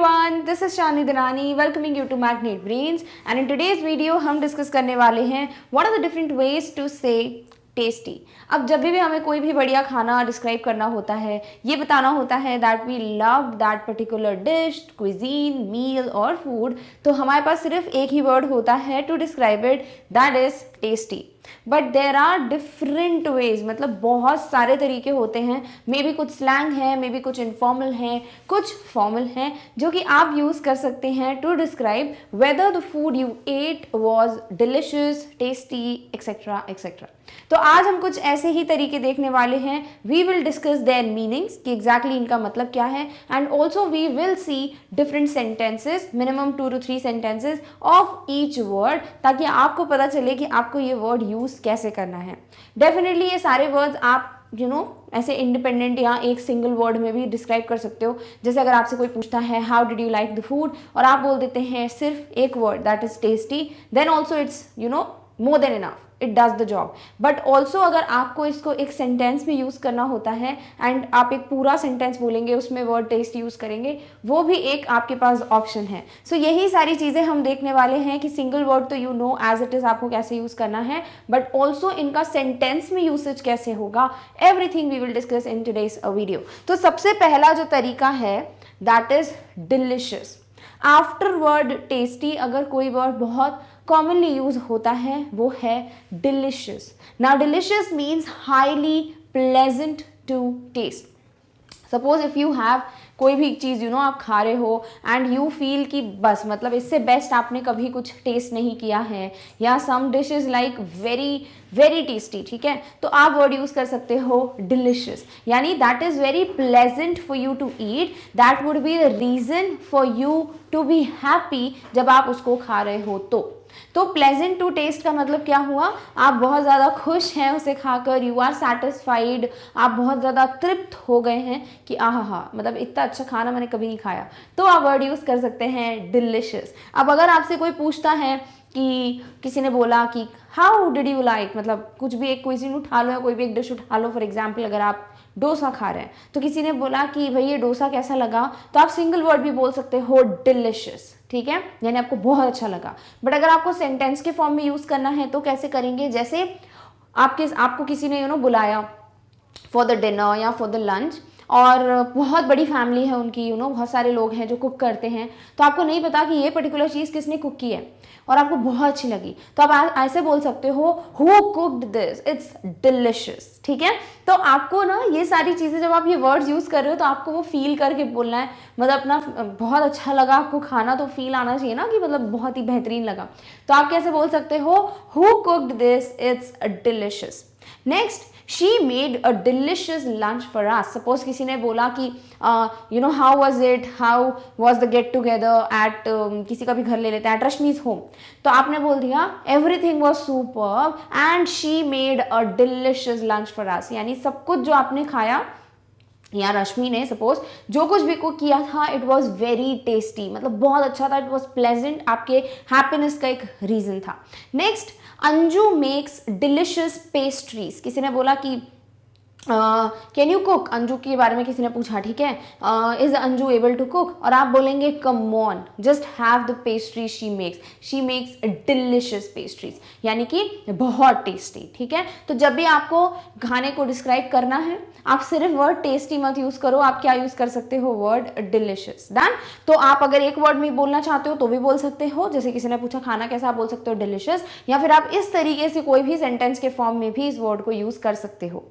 everyone, this is Shani Dhanani welcoming you to Magnet Brains and in today's video हम discuss करने वाले हैं what are the different ways to say tasty. अब जब भी हमें कोई भी बढ़िया खाना डिस्क्राइब करना होता है, ये बताना होता है that we love that particular dish, cuisine, meal और फूड, तो हमारे पास सिर्फ एक ही वर्ड होता है to describe it, that is tasty. But there are different ways, मतलब बहुत सारे तरीके होते हैं। मे बी कुछ स्लैंग है, मे बी कुछ इनफॉर्मल हैं, कुछ फॉर्मल हैं, जो कि आप यूज़ कर सकते हैं to describe whether the food you ate was delicious, tasty etcetera etcetera. तो आज हम कुछ ऐसे ही तरीके देखने वाले हैं। We will discuss their meanings कि एग्जैक्टली इनका मतलब क्या है, and also we will see different sentences, minimum 2 to 3 sentences of each word, ताकि आपको पता चले कि आपको ये वर्ड यूज़ कैसे करना है। डेफिनेटली ये सारे वर्ड्स आप ऐसे इंडिपेंडेंट या एक सिंगल वर्ड में भी डिस्क्राइब कर सकते हो। जैसे अगर आपसे कोई पूछता है how did you like the food और आप बोल देते हैं सिर्फ एक word that is tasty, then also it's more than enough, it does the job. But also अगर आपको इसको एक सेंटेंस में यूज़ करना होता है एंड आप एक पूरा सेंटेंस बोलेंगे, उसमें वर्ड टेस्ट यूज़ करेंगे, वो भी एक आपके पास ऑप्शन है। सो यही सारी चीज़ें हम देखने वाले हैं कि सिंगल वर्ड तो you know as it is आपको कैसे यूज़ करना है, बट ऑल्सो इनका सेंटेंस में यूसेज कैसे होगा, everything we will discuss in today's video. तो सबसे पहला जो तरीका है that is delicious. After word tasty अगर कोई वर्ड बहुत कॉमनली यूज होता है वो है delicious. Now delicious means highly pleasant to taste. Suppose if you have कोई भी चीज़ आप खा रहे हो एंड यू फील कि बस मतलब इससे बेस्ट आपने कभी कुछ टेस्ट नहीं किया है, या some dish is like very very tasty, ठीक है, तो आप वर्ड यूज़ कर सकते हो डिलिशियस, यानी that is very pleasant for you to eat, that would be the reason for you to be happy जब आप उसको खा रहे हो। तो प्लेजेंट टू टेस्ट का मतलब क्या हुआ, आप बहुत ज़्यादा खुश हैं उसे खाकर, यू आर सेटिस्फाइड, आप बहुत ज़्यादा तृप्त हो गए हैं कि आहा मतलब इतना अच्छा खाना मैंने कभी नहीं खाया, तो आप वर्ड यूज़ कर सकते हैं डिलिशियस। अब अगर आपसे कोई पूछता है कि किसी ने बोला कि हाउ डिड यू लाइक, मतलब कुछ भी एक क्विज़िन उठा लो या कोई भी एक डिश उठा लो, फॉर एग्जाम्पल अगर आप डोसा खा रहे हैं तो किसी ने बोला कि भाई ये डोसा कैसा लगा, तो आप सिंगल वर्ड भी बोल सकते हो डिलिशियस, ठीक है, यानी आपको बहुत अच्छा लगा। बट अगर आपको सेंटेंस के फॉर्म में यूज़ करना है तो कैसे करेंगे, जैसे आपको किसी ने बुलाया फॉर द डिनर या फॉर द लंच, और बहुत बड़ी फैमिली है उनकी, बहुत सारे लोग हैं जो कुक करते हैं, तो आपको नहीं पता कि ये पर्टिकुलर चीज़ किसने कुक की है और आपको बहुत अच्छी लगी, तो आप ऐसे बोल सकते हो who cooked this, it's delicious, ठीक है। तो आपको ये सारी चीज़ें जब आप ये वर्ड्स यूज़ कर रहे हो तो आपको वो फील करके बोलना है, मतलब अपना बहुत अच्छा लगा आपको खाना, तो फील आना चाहिए ना कि मतलब बहुत ही बेहतरीन लगा, तो आप कैसे बोल सकते हो who cooked this, it's delicious. Next, she made a delicious lunch for us. Suppose किसी ने बोला कि how was it, how was the get together at, किसी का भी घर ले लेते हैं, एट रश्मि's होम, तो आपने बोल दिया everything was superb and she made a delicious lunch for us, यानी सब कुछ जो आपने खाया या रश्मि ने सपोज जो कुछ भी कुक किया था इट वॉज वेरी टेस्टी, मतलब बहुत अच्छा था, इट वॉज प्लेजेंट, आपके हैप्पीनेस का एक रीजन था। Next, Anju makes delicious pastries. किसी ने बोला कि कैन यू कुक, अंजू के बारे में किसी ने पूछा, ठीक है, is Anju able to cook, और आप बोलेंगे come on just have the pastry she makes delicious pastries, यानी कि बहुत टेस्टी, ठीक है। तो जब भी आपको खाने को डिस्क्राइब करना है आप सिर्फ वर्ड टेस्टी मत यूज करो, आप क्या यूज कर सकते हो, वर्ड डिलिशियस। डन। तो आप अगर एक वर्ड में बोलना चाहते हो तो भी बोल सकते हो, जैसे किसी ने पूछा खाना कैसा, आप बोल सकते हो डिलिशियस, या फिर आप इस तरीके से कोई भी सेंटेंस के फॉर्म में भी इस वर्ड को यूज कर सकते हो।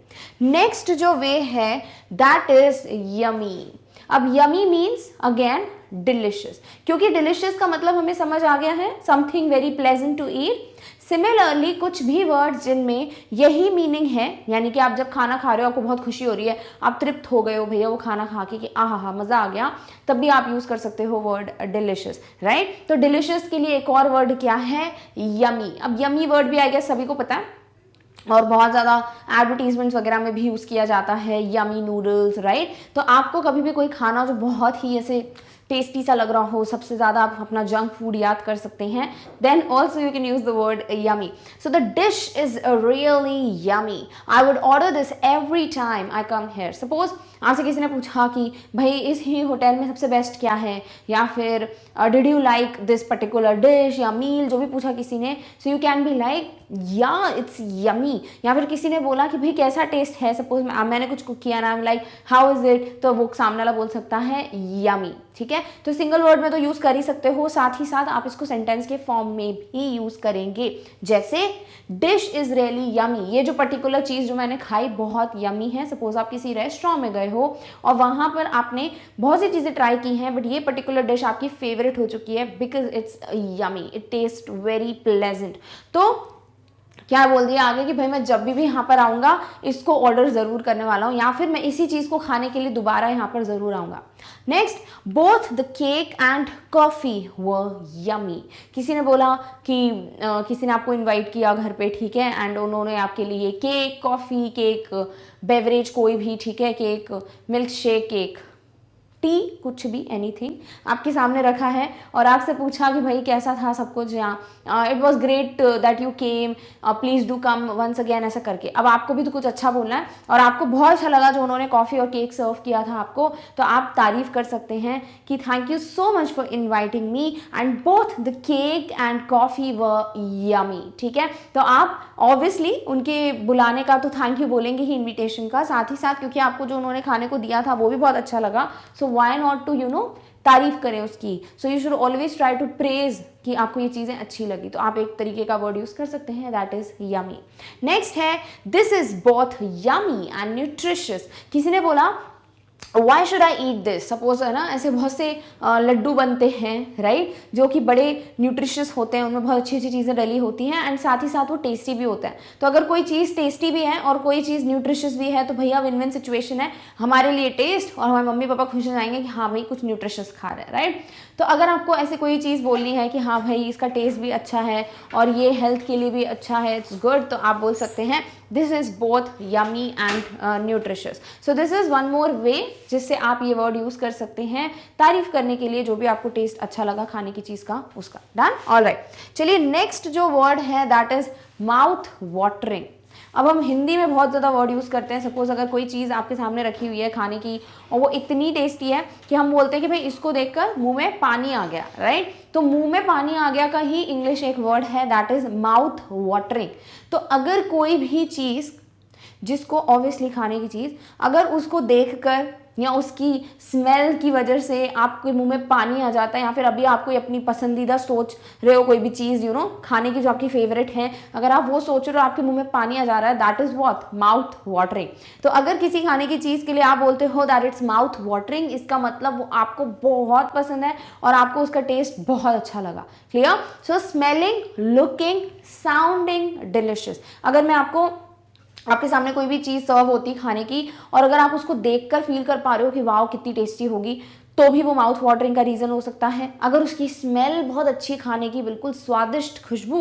नेक्स्ट जो वे है दैट इज यमी। अब यमी मीन्स अगेन डिलिशियस, क्योंकि डिलिशियस का मतलब हमें समझ आ गया है something very pleasant to eat. Similarly कुछ भी वर्ड्स जिनमें यही मीनिंग है, यानी कि आप जब खाना खा रहे हो आपको बहुत खुशी हो रही है, आप तृप्त हो गए हो भैया वो खाना खा के कि आहा मज़ा आ गया, तब भी आप यूज़ कर सकते हो वर्ड डिलिशियस, राइट। तो डिलिशियस के लिए एक और वर्ड क्या है, यमी। अब यमी वर्ड भी आई गेस सभी को पता है, और बहुत ज़्यादा एडवर्टीजमेंट्स वगैरह में भी यूज़ किया जाता है, यमी नूडल्स, राइट। तो आपको कभी भी कोई खाना जो बहुत ही ऐसे टेस्टी सा लग रहा हो, सबसे ज़्यादा आप अपना जंक फूड याद कर सकते हैं, then also you can use the word yummy. So the dish is really yummy, I would order this every time I come here. Suppose आपसे किसी ने पूछा कि भाई इस ही होटल में सबसे बेस्ट क्या है, या फिर did you like this particular dish या मील, जो भी पूछा किसी ने, सो यू कैन बी लाइक या इट्स यमी। या फिर किसी ने बोला कि भाई कैसा टेस्ट है, सपोज मैंने कुछ कुक किया ना, I am like how is it, तो वो सामने वाला बोल सकता है यमी, ठीक है। तो सिंगल वर्ड में तो यूज कर ही सकते हो, साथ ही साथ आप इसको सेंटेंस के फॉर्म में भी यूज करेंगे, जैसे डिश इज रियली यमी, ये जो पर्टिकुलर चीज जो मैंने खाई बहुत यमी है। सपोज आप किसी रेस्टोरेंट में गए हो और वहां पर आपने बहुत सी चीजें ट्राई की हैं, बट ये पर्टिकुलर डिश आपकी फेवरेट हो चुकी है because it's yummy, it taste very pleasant. तो क्या बोल दिया आगे कि भाई मैं जब भी यहाँ पर आऊँगा इसको ऑर्डर ज़रूर करने वाला हूँ, या फिर मैं इसी चीज़ को खाने के लिए दोबारा यहाँ पर ज़रूर आऊँगा। Next, both the cake and coffee व यमी। किसी ने बोला कि किसी ने आपको इनवाइट किया घर पे, ठीक है, एंड उन्होंने आपके लिए केक, कॉफ़ी, केक बेवरेज कोई भी, ठीक है, cake, milk shake, cake, T, कुछ भी, एनीथिंग आपके सामने रखा है और आपसे पूछा कि भाई कैसा था सब कुछ, यहाँ it was great that you came, please do come once again, ऐसा करके। अब आपको भी तो कुछ अच्छा बोलना है और आपको बहुत अच्छा लगा जो उन्होंने कॉफ़ी और केक सर्व किया था आपको, तो आप तारीफ कर सकते हैं कि thank you so much for inviting me and both the cake and coffee व यमी, ठीक है। तो आप ऑब्वियसली उनके बुलाने का तो थैंक यू बोलेंगे ही, इन्विटेशन का, साथ ही साथ क्योंकि आपको जो उन्होंने खाने को दिया था वो भी बहुत अच्छा लगा, सो वाई नॉट टू तारीफ करें उसकी। So you should always try to praise कि आपको ये चीज़ें अच्छी लगी, तो आप एक तरीके का वर्ड यूज़ कर सकते हैं, दैट इज़ यमी। नेक्स्ट है this is both yummy and nutritious. किसी ने बोला why should I eat this, suppose है ना, ऐसे बहुत से लड्डू बनते हैं, राइट, जो कि बड़े न्यूट्रिशियस होते हैं, उनमें बहुत अच्छी अच्छी चीज़ें डली होती हैं एंड साथ ही साथ वो टेस्टी भी होता है। तो अगर कोई चीज़ टेस्टी भी है और कोई चीज़ न्यूट्रिशियस भी है तो भैया विन विन सिचुएशन है, हमारे लिए टेस्ट और हमारे मम्मी पापा खुश हो जाएंगे कि हाँ भाई कुछ न्यूट्रिशियस खा रहे हैं, राइट। तो अगर आपको ऐसे कोई चीज़ बोलनी है कि हाँ भाई इसका टेस्ट भी अच्छा है और ये हेल्थ के लिए भी अच्छा है, इट्स गुड, तो आप बोल सकते हैं this is both yummy and nutritious. So this is one more way जिससे आप ये वर्ड यूज़ कर सकते हैं तारीफ करने के लिए जो भी आपको टेस्ट अच्छा लगा खाने की चीज़ का, उसका। Done, all right. चलिए नेक्स्ट जो वर्ड है दैट इज़ माउथ वाटरिंग। अब हम हिंदी में बहुत ज़्यादा वर्ड यूज़ करते हैं। सपोज अगर कोई चीज़ आपके सामने रखी हुई है खाने की और वो इतनी टेस्टी है कि हम बोलते हैं कि भाई इसको देखकर मुंह में पानी आ गया, राइट। तो मुंह में पानी आ गया का ही इंग्लिश एक वर्ड है दैट इज़ माउथ वाटरिंग। तो अगर कोई भी चीज़ जिसको ऑब्वियसली खाने की चीज़, अगर उसको देखकर या उसकी स्मेल की वजह से आपके मुंह में पानी आ जाता है, या फिर अभी आप कोई अपनी पसंदीदा सोच रहे हो कोई भी चीज़ खाने की जो आपकी फेवरेट है, अगर आप वो सोच रहे हो आपके मुंह में पानी आ जा रहा है, that is what, mouth watering. तो अगर किसी खाने की चीज़ के लिए आप बोलते हो दैट इट्स माउथ वाटरिंग, इसका मतलब वो आपको बहुत पसंद है और आपको उसका टेस्ट बहुत अच्छा लगा। क्लियर? सो स्मेलिंग, लुकिंग, साउंडिंग डिलिशियस। अगर मैं आपके सामने कोई भी चीज़ सर्व होती खाने की और अगर आप उसको देखकर फील कर पा रहे हो कि वाओ कितनी टेस्टी होगी, तो भी वो माउथ वाटरिंग का रीज़न हो सकता है। अगर उसकी स्मेल बहुत अच्छी, खाने की बिल्कुल स्वादिष्ट खुशबू,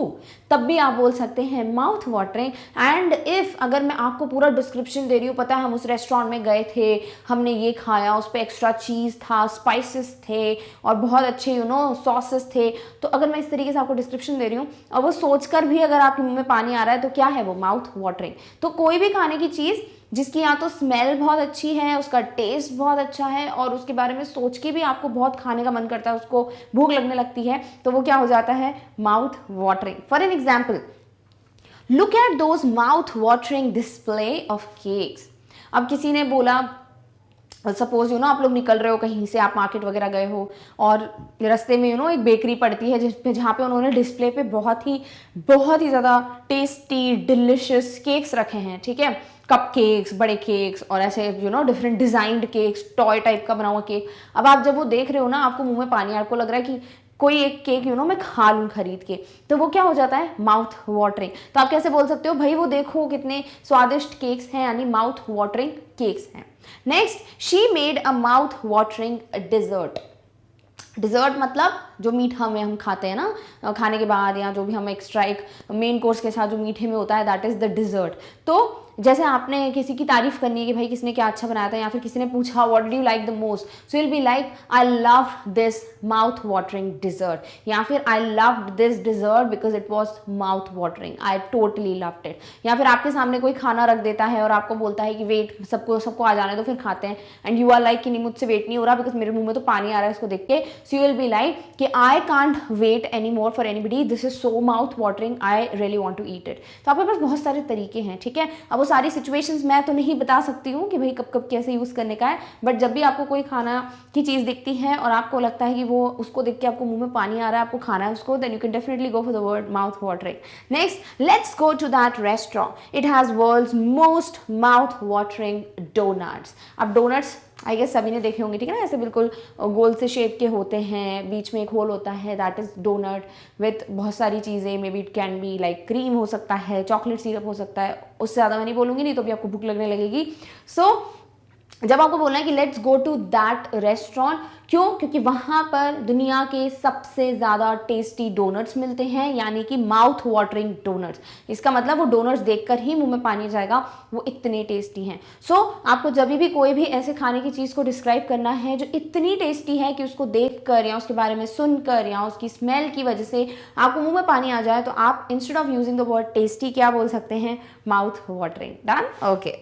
तब भी आप बोल सकते हैं माउथ वाटरिंग। एंड इफ़ अगर मैं आपको पूरा डिस्क्रिप्शन दे रही हूँ, पता है हम उस रेस्टोरेंट में गए थे, हमने ये खाया, उस पर एक्स्ट्रा चीज़ था, स्पाइसेस थे और बहुत अच्छे सॉसेस थे, तो अगर मैं इस तरीके से आपको डिस्क्रिप्शन दे रही हूँ और वो सोचकर भी अगर आपके मुंह में पानी आ रहा है, तो क्या है वो, माउथ वाटरिंग। तो कोई भी खाने की चीज़ जिसकी या तो स्मेल बहुत अच्छी है, उसका टेस्ट बहुत अच्छा है और उसके बारे में सोच के भी आपको बहुत खाने का मन करता है, उसको भूख लगने लगती है, तो वो क्या हो जाता है, mouth watering. For an example, look at those mouth watering display of cakes. अब किसी ने बोला, सपोज आप लोग निकल रहे हो कहीं से, आप मार्केट वगैरह गए हो और रास्ते में एक बेकरी पड़ती है जहाँ पे उन्होंने डिस्प्ले पे बहुत ही ज़्यादा टेस्टी डिलिशियस केक्स रखे हैं, ठीक है, कप केक्स, बड़े केक्स और ऐसे different designed cakes, toy type का बना हुआ केक। अब आप जब वो देख रहे हो ना, आपको मुंह में पानी, आपको लग रहा है कि कोई एक केक मैं खा लूँ खरीद के, तो वो क्या हो जाता है, माउथ वाटरिंग। तो आप कैसे बोल सकते हो, भाई वो देखो कितने स्वादिष्ट केक्स हैं, यानी माउथ वाटरिंग केक्स हैं। Next, she made a mouth watering dessert. Dessert मतलब जो मीठा में हम खाते हैं ना खाने के बाद, या जो भी हम एक्स्ट्रा एक मेन कोर्स के साथ जो मीठे में होता है, दैट इज़ द डिज़र्ट। तो जैसे आपने किसी की तारीफ करनी है कि भाई किसने क्या अच्छा बनाया था, या फिर किसी ने पूछा what do you like the most, so will be like I love this mouth watering dessert, या फिर I loved this dessert because it was mouth watering, I totally loved it. या फिर आपके सामने कोई खाना रख देता है और आपको बोलता है कि वेट सबको आ जाने दो फिर खाते हैं, एंड यू आर लाइक कि नहीं मुझसे वेट नहीं हो रहा बिकॉज मेरे मुंह में तो पानी आ रहा है इसको देख के, so you will be like कि I can't wait any more for anybody, this is so mouth watering, I really want to eat it. तो आपके पास बहुत सारे तरीके हैं, ठीक है। अब वो सारी सिचुएशंस मैं तो नहीं बता सकती हूँ कि भाई कब कब कैसे यूज़ करने का है, बट जब भी आपको कोई खाना की चीज़ दिखती है और आपको लगता है कि वो उसको देख के आपको मुंह में पानी आ रहा है, आपको खाना है उसको, then you can definitely go for the word mouth watering. Next, let's go to that restaurant, it has world's most mouth watering donuts. अब डोनट्स आई गेस सभी ने देखे होंगे, ठीक है ना, ऐसे बिल्कुल गोल से शेप के होते हैं, बीच में एक होल होता है, दैट इज डोनट विथ बहुत सारी चीज़ें, may be it can be like cream हो सकता है, चॉकलेट सिरप हो सकता है, उससे ज़्यादा मैं नहीं बोलूँगी नहीं तो भी आपको भूख लगने लगेगी। सो जब आपको बोलना है कि let's go to that restaurant, क्यों? क्योंकि वहाँ पर दुनिया के सबसे ज़्यादा टेस्टी डोनट्स मिलते हैं, यानी कि माउथ वाटरिंग डोनट्स। इसका मतलब वो डोनट्स देखकर ही मुंह में पानी जाएगा, वो इतने टेस्टी हैं। सो आपको जब भी कोई भी ऐसे खाने की चीज़ को डिस्क्राइब करना है जो इतनी टेस्टी है कि उसको देखकर या उसके बारे में सुनकर या उसकी स्मेल की वजह से आपको मुँह में पानी आ जाए, तो आप instead of using the word tasty क्या बोल सकते हैं? Mouth watering. Done? Okay.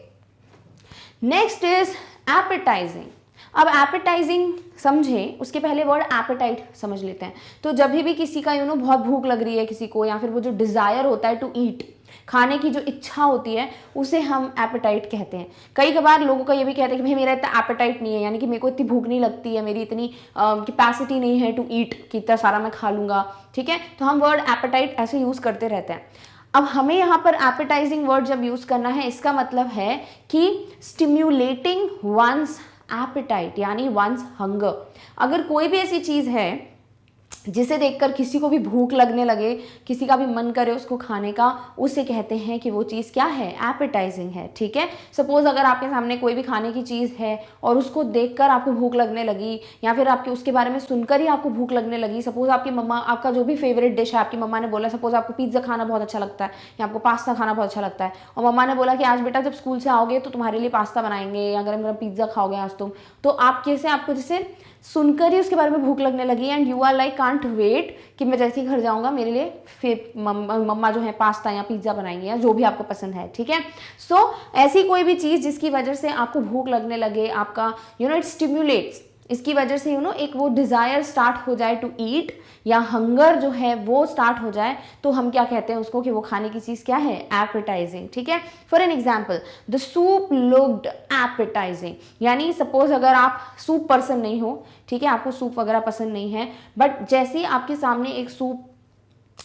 Next is appetising. अब एपेटाइजिंग समझे उसके पहले वर्ड एपेटाइट समझ लेते हैं। तो जब भी किसी का बहुत भूख लग रही है किसी को, या फिर वो जो डिज़ायर होता है टू ईट, खाने की जो इच्छा होती है, उसे हम एपेटाइट कहते हैं। कई बार लोगों का ये भी कहते हैं कि भाई मेरा इतना एपेटाइट नहीं है, यानी कि मेरे को इतनी भूख नहीं लगती है, मेरी इतनी कैपेसिटी नहीं है टू ईट कि इतना सारा मैं खा लूँगा, ठीक है। तो हम वर्ड एपेटाइट ऐसे यूज़ करते रहते हैं। अब हमें यहाँ पर एपेटाइजिंग वर्ड जब यूज़ करना है, इसका मतलब है कि स्टिम्युलेटिंग वंस एपेटाइट, यानी वंस हंगर। अगर कोई भी ऐसी चीज़ है जिसे देखकर किसी को भी भूख लगने लगे, किसी का भी मन करे उसको खाने का, उसे कहते हैं कि वो चीज़ क्या है? एपेटाइजिंग है, ठीक है। सपोज अगर आपके सामने कोई भी खाने की चीज़ है और उसको देखकर आपको भूख लगने लगी, या फिर आपके उसके बारे में सुनकर ही आपको भूख लगने लगी। सपोज आपकी मम्मा, आपका जो भी फेवरेट डिश है, आपकी मम्मा ने बोला, सपोज आपको पिज्ज़ा खाना बहुत अच्छा लगता है या आपको पास्ता खाना बहुत अच्छा लगता है, और मम्मा ने बोला कि आज बेटा जब स्कूल से आओगे तो तुम्हारे लिए पास्ता बनाएंगे या गरम गरम पिज्ज़ा खाओगे आज तुम, तो आप कैसे, आपको जैसे सुनकर ही उसके बारे में भूख लगने लगी, and you are like can't wait कि मैं जैसे ही घर जाऊंगा मेरे लिए फिर मम्मा जो है पास्ता या पिज्ज़ा बनाएंगे या जो भी आपको पसंद है, ठीक है। सो ऐसी कोई भी चीज़ जिसकी वजह से आपको भूख लगने लगे, आपका इट स्टिम्युलेट्स, इसकी वजह से एक वो डिज़ायर स्टार्ट हो जाए टू ईट, या हंगर जो है वो स्टार्ट हो जाए, तो हम क्या कहते हैं उसको कि वो खाने की चीज़ क्या है? एपेटाइजिंग, ठीक है। For an example, the soup looked appetising, यानी सपोज अगर आप सूप पर्सन नहीं हो, ठीक है, आपको सूप वगैरह पसंद नहीं है, बट जैसे ही आपके सामने एक सूप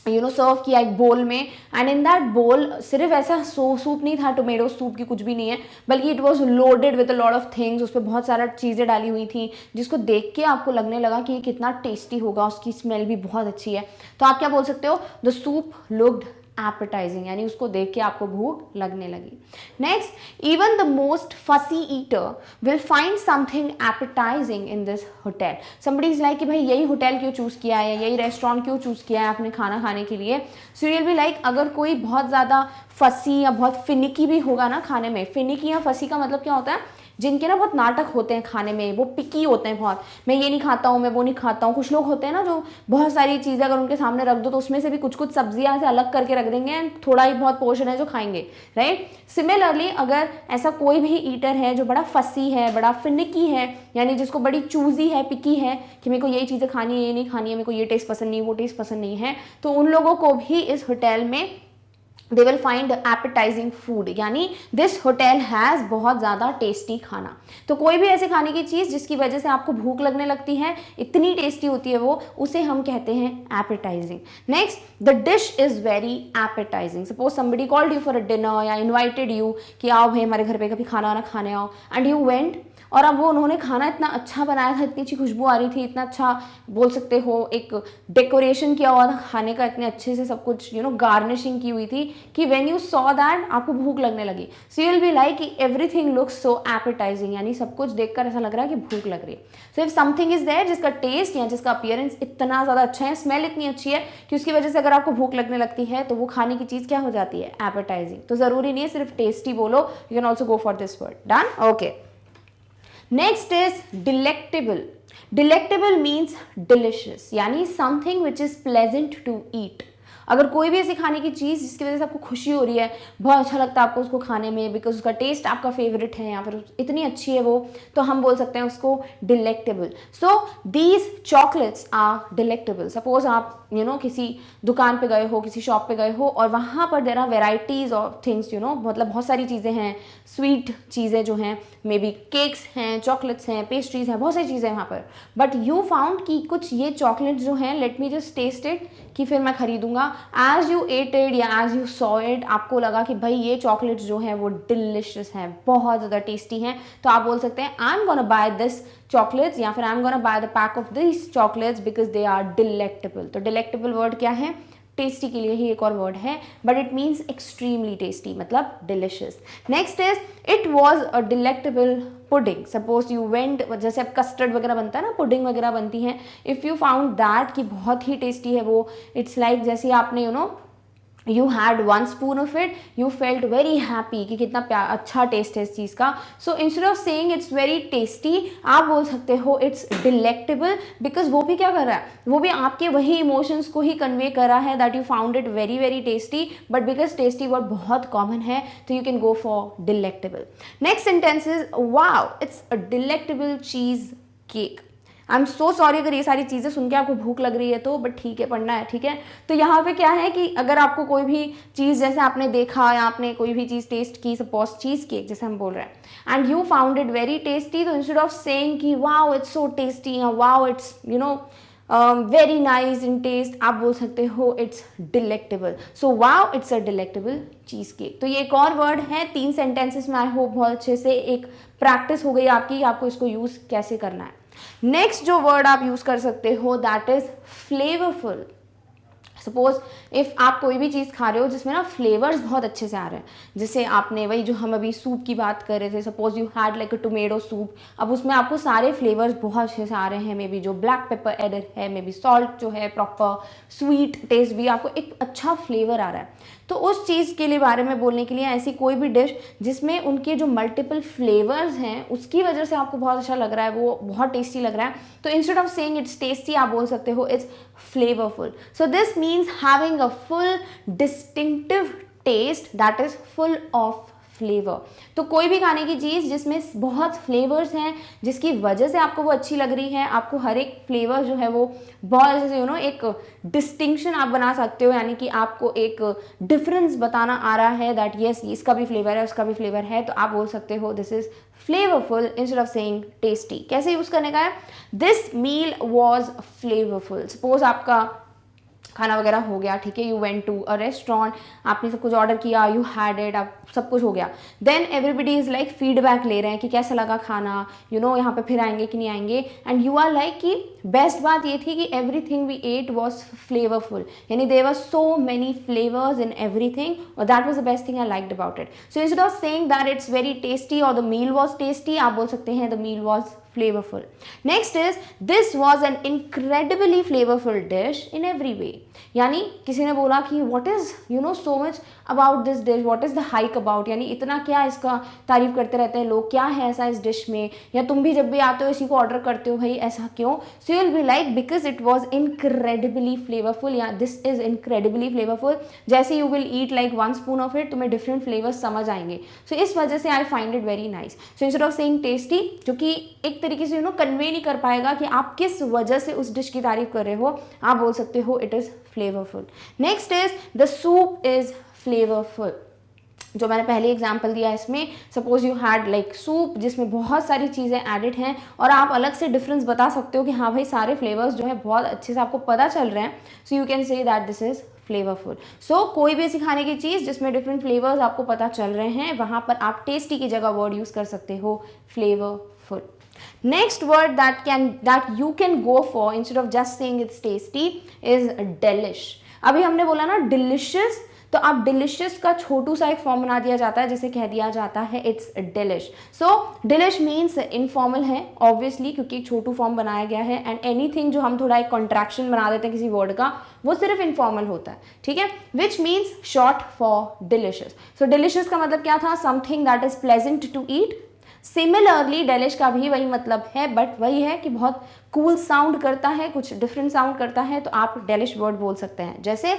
सर्व किया एक बोल में, एंड इन दैट बोल सिर्फ ऐसा सूप नहीं था, टोमेटो सूप की कुछ भी नहीं है, बल्कि it was loaded with a lot of things, उस पर बहुत सारा चीज़ें डाली हुई थी, जिसको देख के आपको लगने लगा कि ये कितना टेस्टी होगा, उसकी स्मेल भी बहुत अच्छी है। तो आप क्या बोल सकते हो? द सूप लुक्ड एपेटाइजिंग, यानी उसको देख के आपको भूख लगने लगी। नेक्स्ट, इवन द मोस्ट फसी eater will find something appetising in this hotel. Somebody is like कि भाई यही होटल क्यों चूज़ किया है, यही रेस्टोरेंट क्यों चूज़ किया है आपने खाना खाने के लिए। सो यू विल बी लाइक, अगर कोई बहुत ज़्यादा फसी या बहुत फिनिकी भी होगा ना खाने में, फिनिकी या फसी का मतलब क्या होता है? जिनके ना बहुत नाटक होते हैं खाने में, वो पिकी होते हैं बहुत, मैं ये नहीं खाता हूँ, मैं वो नहीं खाता हूँ। कुछ लोग होते हैं ना जो बहुत सारी चीज़ें अगर उनके सामने रख दो तो उसमें से भी कुछ कुछ सब्जियां से अलग करके रख देंगे, एंड थोड़ा ही बहुत पोर्शन है जो खाएंगे, राइट। सिमिलरली अगर ऐसा कोई भी ईटर है जो बड़ा फसी है, बड़ा फिनिकी है, यानी जिसको बड़ी चूजी है, पिकी है कि मेरे को यही चीज़ें खानी है, ये नहीं खानी है, मेरे को ये टेस्ट पसंद नहीं, वो टेस्ट पसंद नहीं है, तो उन लोगों को भी इस होटल में they will find appetizing food, यानी this hotel has बहुत ज़्यादा टेस्टी खाना। तो कोई भी ऐसे खाने की चीज़ जिसकी वजह से आपको भूख लगने लगती है, इतनी टेस्टी होती है वो, उसे हम कहते हैं appetizing। Next, the dish is very appetizing। Suppose somebody called you for a dinner या invited you कि आओ भाई हमारे घर पे कभी खाना वाना खाने आओ, and you went, और अब वो उन्होंने खाना इतना अच्छा बनाया था, इतनी अच्छी खुशबू आ रही थी, इतना अच्छा बोल सकते हो एक डेकोरेशन किया हुआ था खाने का, इतने अच्छे से सब कुछ गार्निशिंग की हुई थी, कि व्हेन यू सॉ दैट आपको भूख लगने लगी. सो यू विल बी लाइक कि एवरीथिंग लुक्स सो एपेटाइजिंग, यानी सब कुछ देखकर ऐसा लग रहा है कि भूख लग रही है. So if something is there जिसका टेस्ट या जिसका अपीयरेंस इतना ज़्यादा अच्छा है, स्मेल इतनी अच्छी है कि उसकी वजह से अगर आपको भूख लगने लगती है तो वो खाने की चीज़ क्या हो जाती है, एपेटाइजिंग. तो ज़रूरी नहीं है सिर्फ टेस्टी बोलो, you can also go for this word. Done. Okay. Next is delectable. Delectable means delicious, यानी something which is pleasant to eat. अगर कोई भी ऐसी खाने की चीज़ जिसकी वजह से आपको खुशी हो रही है, बहुत अच्छा लगता है आपको उसको खाने में, बिकॉज उसका टेस्ट आपका फेवरेट है या फिर इतनी अच्छी है वो, तो हम बोल सकते हैं उसको delectable. So these chocolates are delectable. Suppose आप किसी दुकान पे गए हो, किसी शॉप पे गए हो और वहाँ पर there are varieties of things, मतलब बहुत सारी चीज़ें हैं, स्वीट चीज़ें जो हैं, मे बी केक्स हैं, चॉकलेट्स हैं, पेस्ट्रीज हैं, बहुत सारी चीज़ें हैं वहाँ पर. बट यू फाउंड कि कुछ ये चॉकलेट्स जो हैं, let me just taste it, कि फिर मैं खरीदूंगा. एज यू एट इट या एज यू सॉ इट, आपको लगा कि भाई ये चॉकलेट्स जो हैं वो डिलिशियस हैं, बहुत ज़्यादा टेस्टी हैं, तो आप बोल सकते हैं I am gonna buy this chocolates या फिर I am gonna buy the pack of this chocolates because they are delectable. तो डिलेक्टेबल वर्ड क्या है, टेस्टी के लिए ही एक और वर्ड है, but it means extremely tasty, मतलब delicious. Next is it was a delectable pudding. Suppose you went, जैसे अब कस्टर्ड वगैरह बनता है ना, पुडिंग वगैरह बनती है, इफ़ यू फाउंड दैट कि बहुत ही टेस्टी है वो, इट्स लाइक जैसे आपने you had one spoon of it, you felt very happy कि कितना अच्छा टेस्ट है इस चीज़ का. So instead of saying it's very tasty, आप बोल सकते हो it's delectable, because वो भी क्या कर रहा है, वो भी आपके वही इमोशंस को ही कन्वे कर रहा है, that you found it very very tasty, but because tasty word बहुत कॉमन है तो you can go for delectable. Next sentence is wow, it's a delectable cheese cake. I am so sorry अगर ये सारी चीज़ें सुन के आपको भूख लग रही है तो, बट ठीक है, पढ़ना है, ठीक है. तो यहाँ पे क्या है कि अगर आपको कोई भी चीज़ जैसे आपने देखा या आपने कोई भी चीज़ टेस्ट की, सपोज चीज़ केक जैसे हम बोल रहे हैं, and you found it very tasty, तो इंस्टेड ऑफ सेइंग कि वाओ इट्स सो टेस्टी या wow it's very nice in taste, आप बोल सकते हो it's delectable. So wow it's a delectable cheese cake. तो ये एक और वर्ड है 3 सेंटेंसेस में. आई होप बहुत अच्छे से एक प्रैक्टिस हो गई आपकी, आपको इसको यूज कैसे करना है. नेक्स्ट जो वर्ड आप यूज कर सकते हो that is flavourful. Suppose if आप कोई भी चीज़ खा रहे हो जिसमें ना फ्लेवर्स बहुत अच्छे से आ रहे हैं, जैसे आपने वही जो हम अभी सूप की बात कर रहे थे, suppose you had like a tomato soup, अब उसमें आपको सारे फ्लेवर्स बहुत अच्छे से आ रहे हैं, मे बी जो ब्लैक पेपर एडेड है, मे बी सॉल्ट जो है प्रॉपर, स्वीट टेस्ट भी, आपको एक अच्छा फ्लेवर आ रहा है. तो उस चीज़ के लिए बारे में बोलने के लिए ऐसी कोई भी डिश जिसमें उनके जो मल्टीपल फ्लेवर्स हैं उसकी वजह से आपको बहुत अच्छा लग रहा है, वो बहुत टेस्टी लग रहा है, तो instead of saying it's tasty आप बोल सकते हो it's flavorful. So this means having a full distinctive taste that is full of flavor. तो कोई भी खाने की चीज़ जिसमें बहुत फ्लेवर्स हैं, जिसकी वजह से आपको वो अच्छी लग रही है, आपको हर एक फ्लेवर जो है वो बहुत अच्छे से एक डिस्टिंक्शन आप बना सकते हो, यानी कि आपको एक डिफरेंस बताना आ रहा है दैट यस इसका भी फ्लेवर है, उसका भी फ्लेवर है, तो आप बोल सकते हो this is flavourful instead of saying tasty. कैसे यूज करने का है, this meal was flavourful. Suppose आपका खाना वगैरह हो गया, ठीक है, you went to a restaurant, आपने सब कुछ ऑर्डर किया, यू हैड इट, आप सब कुछ हो गया, then everybody is like feedback ले रहे हैं कि कैसा लगा खाना, यहाँ पे फिर आएंगे कि नहीं आएंगे, एंड यू आर लाइक कि बेस्ट बात ये थी कि everything we ate was flavourful, यानी there were so many flavours in everything, और that was the best thing I liked about it. So instead of saying that it's very tasty और the meal was tasty, आप बोल सकते हैं the meal was flavorful. Next is this was an incredibly flavorful dish in every way. यानी किसी ने बोला कि what is so much about this dish, what is the hype about, यानी इतना क्या इसका तारीफ करते रहते हैं लोग, क्या है ऐसा इस डिश में, या तुम भी जब भी आते हो इसी को ऑर्डर करते हो, भाई ऐसा क्यों. So you'll be like because it was incredibly flavorful, या this is incredibly flavorful, जैसे you will eat like 1 spoon of it, तुम्हें different flavors समझ आएंगे. So इस वजह से I find it very nice. So instead of saying tasty, जो कि एक तरीके से कन्वे नहीं कर पाएगा कि आप किस वजह से उस डिश की तारीफ कर रहे हो, आप बोल सकते हो it is flavourful. Next is the soup is flavourful. जो मैंने पहले एग्जाम्पल दिया इसमें, suppose you had like soup जिसमें बहुत सारी चीज़ें एडिड हैं और आप अलग से डिफरेंस बता सकते हो कि हाँ भाई सारे फ्लेवर्स जो है बहुत अच्छे से आपको पता चल रहे हैं, so you can say that this is flavourful. So कोई भी ऐसी खाने की चीज़ जिसमें डिफरेंट फ्लेवर्स आपको पता चल रहे हैं, वहाँ पर आप टेस्टी की जगह वर्ड यूज़ कर सकते हो flavourful. Next word that you can go for instead of just saying it's tasty is delish. अभी हमने बोला ना delicious, तो आप डिलिशियस का छोटू सा एक फॉर्म बना दिया जाता है जिसे कह दिया जाता है इट्स डिलिश। सो डिलिश मीन्स इनफॉर्मल है ऑब्वियसली, क्योंकि छोटू फॉर्म बनाया गया है, एंड एनीथिंग जो हम थोड़ा एक कॉन्ट्रैक्शन बना देते हैं किसी वर्ड का वो सिर्फ इनफॉर्मल होता है, ठीक है, which means short for delicious. So delicious का मतलब क्या था, something that is pleasant to eat. Similarly delish का भी वही मतलब है, बट वही है कि बहुत कूल साउंड करता है, कुछ डिफरेंट साउंड करता है, तो आप डेलिश वर्ड बोल सकते हैं। जैसे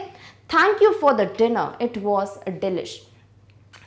thank you for the dinner, it was डिलिश।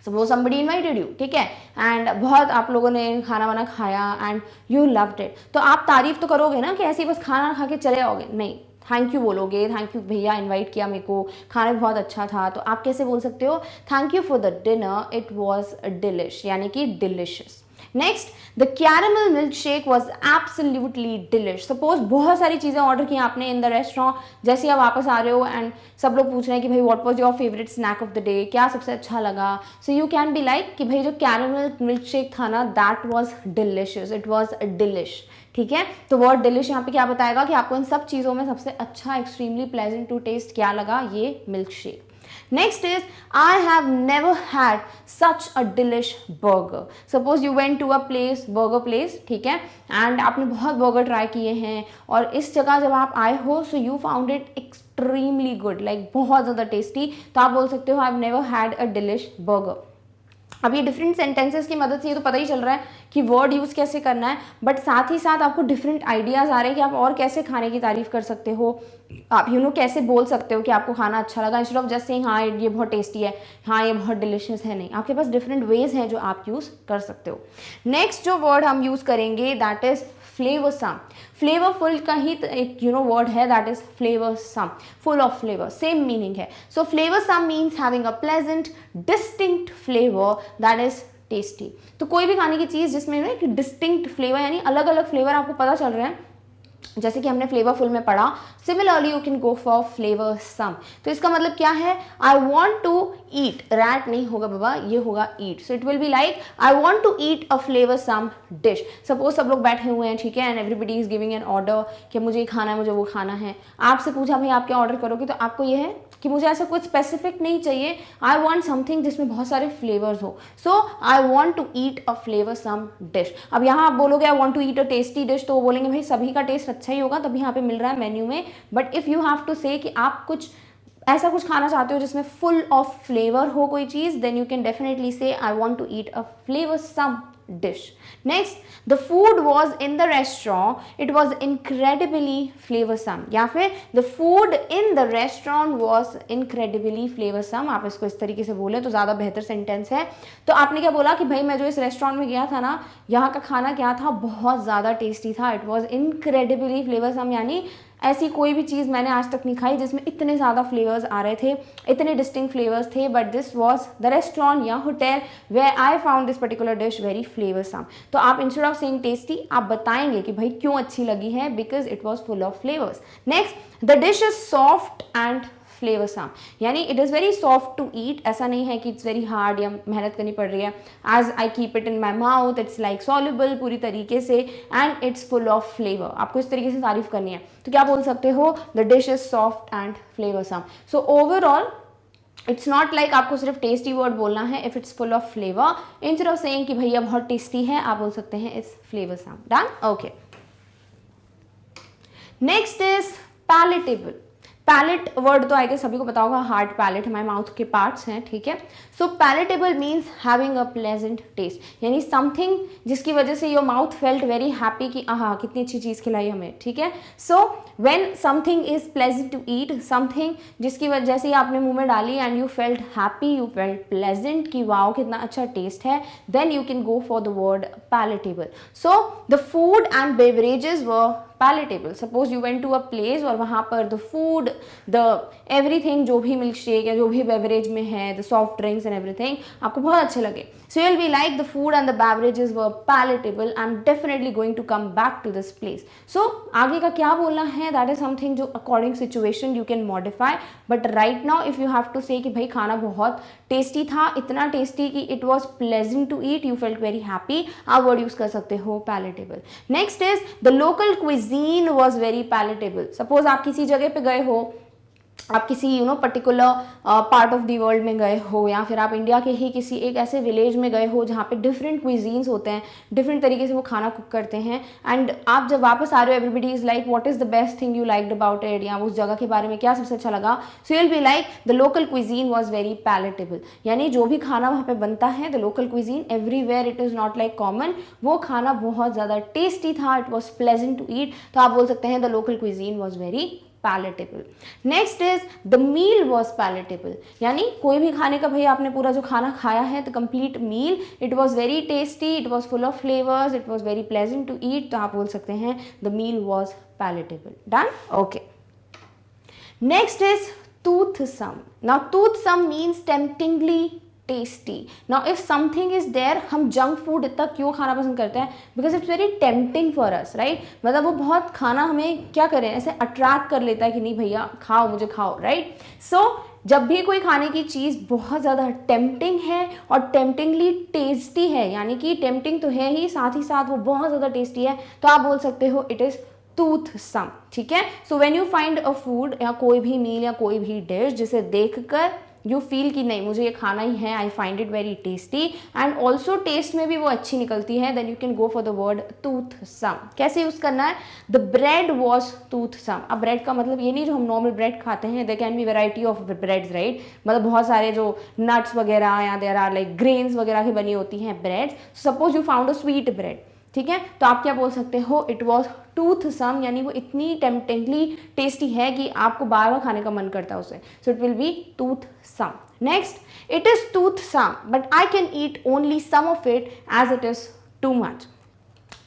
Suppose somebody invited you, ठीक है, एंड बहुत आप लोगों ने खाना वाना खाया एंड यू लव्ड इट, तो आप तारीफ तो करोगे ना कि ऐसे ही बस खाना खा के चले आओगे, नहीं, थैंक यू बोलोगे, थैंक यू भैया इनवाइट किया मेरे को, खाना भी बहुत अच्छा था। तो आप कैसे बोल सकते हो, thank you for the dinner, it was डिलिश, यानी कि delicious. Next, the caramel milk shake was absolutely डिलिश। Suppose बहुत सारी चीज़ें ऑर्डर की आपने इन द रेस्टोरेंट, जैसे आप वापस आ रहे हो एंड सब लोग पूछ रहे हैं कि भाई what was your favourite snack of the day, क्या सबसे अच्छा लगा। So you can be like कि भाई जो कैरामल मिल्क शेक था ना, that was delicious, it was delish, ठीक है। तो वर्ड डिलिश यहाँ पे क्या बताएगा कि आपको इन सब चीज़ों में सबसे अच्छा, एक्सट्रीमली प्लेजेंट टू टेस्ट क्या लगा, ये milk shake. Next is, I have never had such a delish burger. Suppose you went to a place, burger place, ठीक है, and आपने बहुत बर्गर ट्राई किए हैं और इस जगह जब आप आए हो, so you found it extremely good, like बहुत ज़्यादा टेस्टी, तो आप बोल सकते हो I have never had a delish burger। अब ये डिफरेंट सेंटेंसेस की मदद से ये तो पता ही चल रहा है कि वर्ड यूज़ कैसे करना है, बट साथ ही साथ आपको डिफरेंट आइडियाज़ आ रहे हैं कि आप और कैसे खाने की तारीफ कर सकते हो, आप कैसे बोल सकते हो कि आपको खाना अच्छा लगा, इंस्टेड ऑफ जस्ट सेइंग हाँ ये बहुत टेस्टी है, हाँ ये बहुत डिलिशियस है, नहीं, आपके पास डिफरेंट वेज हैं जो आप यूज़ कर सकते हो। नेक्स्ट जो वर्ड हम यूज़ करेंगे दैट इज़ फ्लेवरसम। फ्लेवरफुल का ही एक वर्ड है, that is flavoursome, full of flavour, same meaning है। So flavoursome means having a pleasant distinct flavour that is tasty. तो कोई भी खाने की चीज़ जिसमें एक डिस्टिंक्ट फ्लेवर, यानी अलग अलग फ्लेवर आपको पता चल रहे हैं, जैसे कि हमने फ्लेवरफुल में पढ़ा, similarly you can go for flavoursome. तो इसका मतलब क्या है, I want to eat, rat नहीं होगा बाबा, ये होगा eat. So it will be like I want to eat a flavoursome dish. Suppose सब लोग बैठे हुए हैं, ठीक है, and everybody is giving an order कि मुझे ये खाना है, मुझे वो खाना है। आपसे पूछा भाई आप क्या ऑर्डर करोगे, तो आपको ये है कि मुझे ऐसा कुछ स्पेसिफिक नहीं चाहिए, आई वॉन्ट समथिंग जिसमें बहुत सारे फ्लेवर्स हो। So I want to eat a flavoursome dish. अब यहाँ आप बोलोगे I want to eat a tasty dish, तो वो बोलेंगे भाई सभी का टेस्ट अच्छा ही होगा, तभी यहाँ पे मिल रहा है मेन्यू में। But if you have to say कि आप कुछ ऐसा कुछ खाना चाहते हो जिसमें फुल ऑफ फ्लेवर हो कोई चीज़, then you can definitely say I want to eat a flavoursome dish. Next, the food was in the restaurant, it was incredibly flavorsome, या फिर the food in the restaurant was incredibly flavorsome। आप इसको इस तरीके से बोले तो ज़्यादा बेहतर सेंटेंस है। तो आपने क्या बोला कि भाई मैं जो इस रेस्टोरेंट में गया था ना, यहाँ का खाना क्या था, बहुत ज़्यादा टेस्टी था, it was incredibly flavorsome, यानी ऐसी कोई भी चीज़ मैंने आज तक नहीं खाई जिसमें इतने ज़्यादा फ्लेवर्स आ रहे थे, इतने डिस्टिंक्ट फ्लेवर्स थे, but this was the restaurant या hotel where I found this particular dish very flavoursome. तो आप इंस्टेड ऑफ सेइंग टेस्टी आप बताएंगे कि भाई क्यों अच्छी लगी है, because it was full of flavours. Next, the dish is soft and flavoursome, यानी it is very soft to eat, ऐसा नहीं है कि इट्स वेरी हार्ड या मेहनत करनी पड़ रही है। As I keep it in my mouth it's like soluble पूरी तरीके से, and it's full of flavour. आपको इस तरीके से तारीफ करनी है तो क्या बोल सकते हो, the dish is soft and flavoursome. So overall it's not like आपको सिर्फ टेस्टी वर्ड बोलना है, if it's full of flavour, instead of saying कि भैया बहुत टेस्टी है, आप बोल सकते हैं it's flavoursome. Done, okay. Next is palatable. Palate word तो आई गेस सभी को पता होगा, हार्ड पैलेट हमारे माउथ के पार्ट्स हैं, ठीक है। So palatable means having a pleasant test, यानी समथिंग जिसकी वजह से your mouth felt very happy कि आहा कितनी अच्छी चीज़ खिलाई हमें, ठीक है। So when something is pleasant to eat, something जिसकी वजह से आपने मुंह में डाली and you felt happy, you felt pleasant कि वाओ कितना अच्छा टेस्ट है, then you can go for the word palatable. So the food and beverages were palatable. Suppose you went to a place और वहाँ पर द फूड, द एवरीथिंग, जो भी milk shake या जो भी बेवरेज में है, the soft drinks and everything आपको बहुत अच्छे लगे। So you will be like the food and the beverages were palatable, I am definitely going to come back to this place. So आगे का क्या बोलना है, दैट इज समथिंग जो according situation you can modify, but right now if you have to say कि भाई खाना बहुत टेस्टी था, इतना टेस्टी कि it was pleasant to eat, you felt very happy, आप वर्ड यूज कर सकते हो palatable. Next is the local cuisine was very palatable. Suppose आप किसी जगह पे गए हो आप किसी particular part of the world में गए हो, या फिर आप इंडिया के ही किसी एक ऐसे विलेज में गए हो जहाँ पे डिफरेंट क्विजीन्स होते हैं, डिफरेंट तरीके से वो खाना कुक करते हैं, एंड आप जब वापस आ रहे हो everybody is like what is the best thing you liked about it, या उस जगह के बारे में क्या सबसे अच्छा लगा, so you will be like the local cuisine was very palatable. यानी जो भी खाना वहाँ पे बनता है, the local cuisine everywhere it is not like common, वो खाना बहुत ज़्यादा टेस्टी था, it was pleasant to eat, तो आप बोल सकते हैं the local cuisine was very palatable. Next is the meal was palatable, यानी कोई भी खाने का भैया आपने पूरा जो खाना खाया है, the complete meal, it was very tasty, it was full of flavors, it was very pleasant to eat, तो आप बोल सकते हैं the meal was palatable. Done? Okay. Next is toothsome. Now toothsome means temptingly tasty. Now if something is there, हम junk food इतना क्यों खाना पसंद करते हैं, because it's very tempting for us, right. मतलब वो बहुत खाना हमें क्या करें, ऐसे अट्रैक्ट कर लेता है कि नहीं भैया खाओ, मुझे खाओ, राइट. सो जब भी कोई खाने की चीज़ बहुत ज़्यादा टेम्पटिंग है और टेम्पटिंगली टेस्टी है, यानी कि टेम्पटिंग तो है ही, साथ वो बहुत ज़्यादा टेस्टी है, तो आप बोल सकते हो इट इज़ toothsome. ठीक है. So when you find a food या कोई भी मील या कोई भी डिश जिसे देखकर यू फील कि नहीं मुझे ये खाना ही है, I find it very tasty, and also taste में भी वो अच्छी निकलती है, then you can go for the word toothsome. कैसे यूज करना है, द ब्रेड वॉज toothsome. अब ब्रेड का मतलब ये नहीं जो हम नॉर्मल ब्रेड खाते हैं, there can be variety of breads, right. मतलब बहुत सारे जो नट्स वगैरह या देयर आर लाइक ग्रेन्स वगैरह की बनी होती हैं breads. Suppose you found a sweet bread, ठीक है, तो आप क्या बोल सकते हो, इट वॉज toothsome, यानी वो इतनी टेम्पटिंगली टेस्टी है कि आपको बार बार खाने का मन करता है उसे, so it will be toothsome. Next, it is toothsome but I can eat only some of it as it is too much.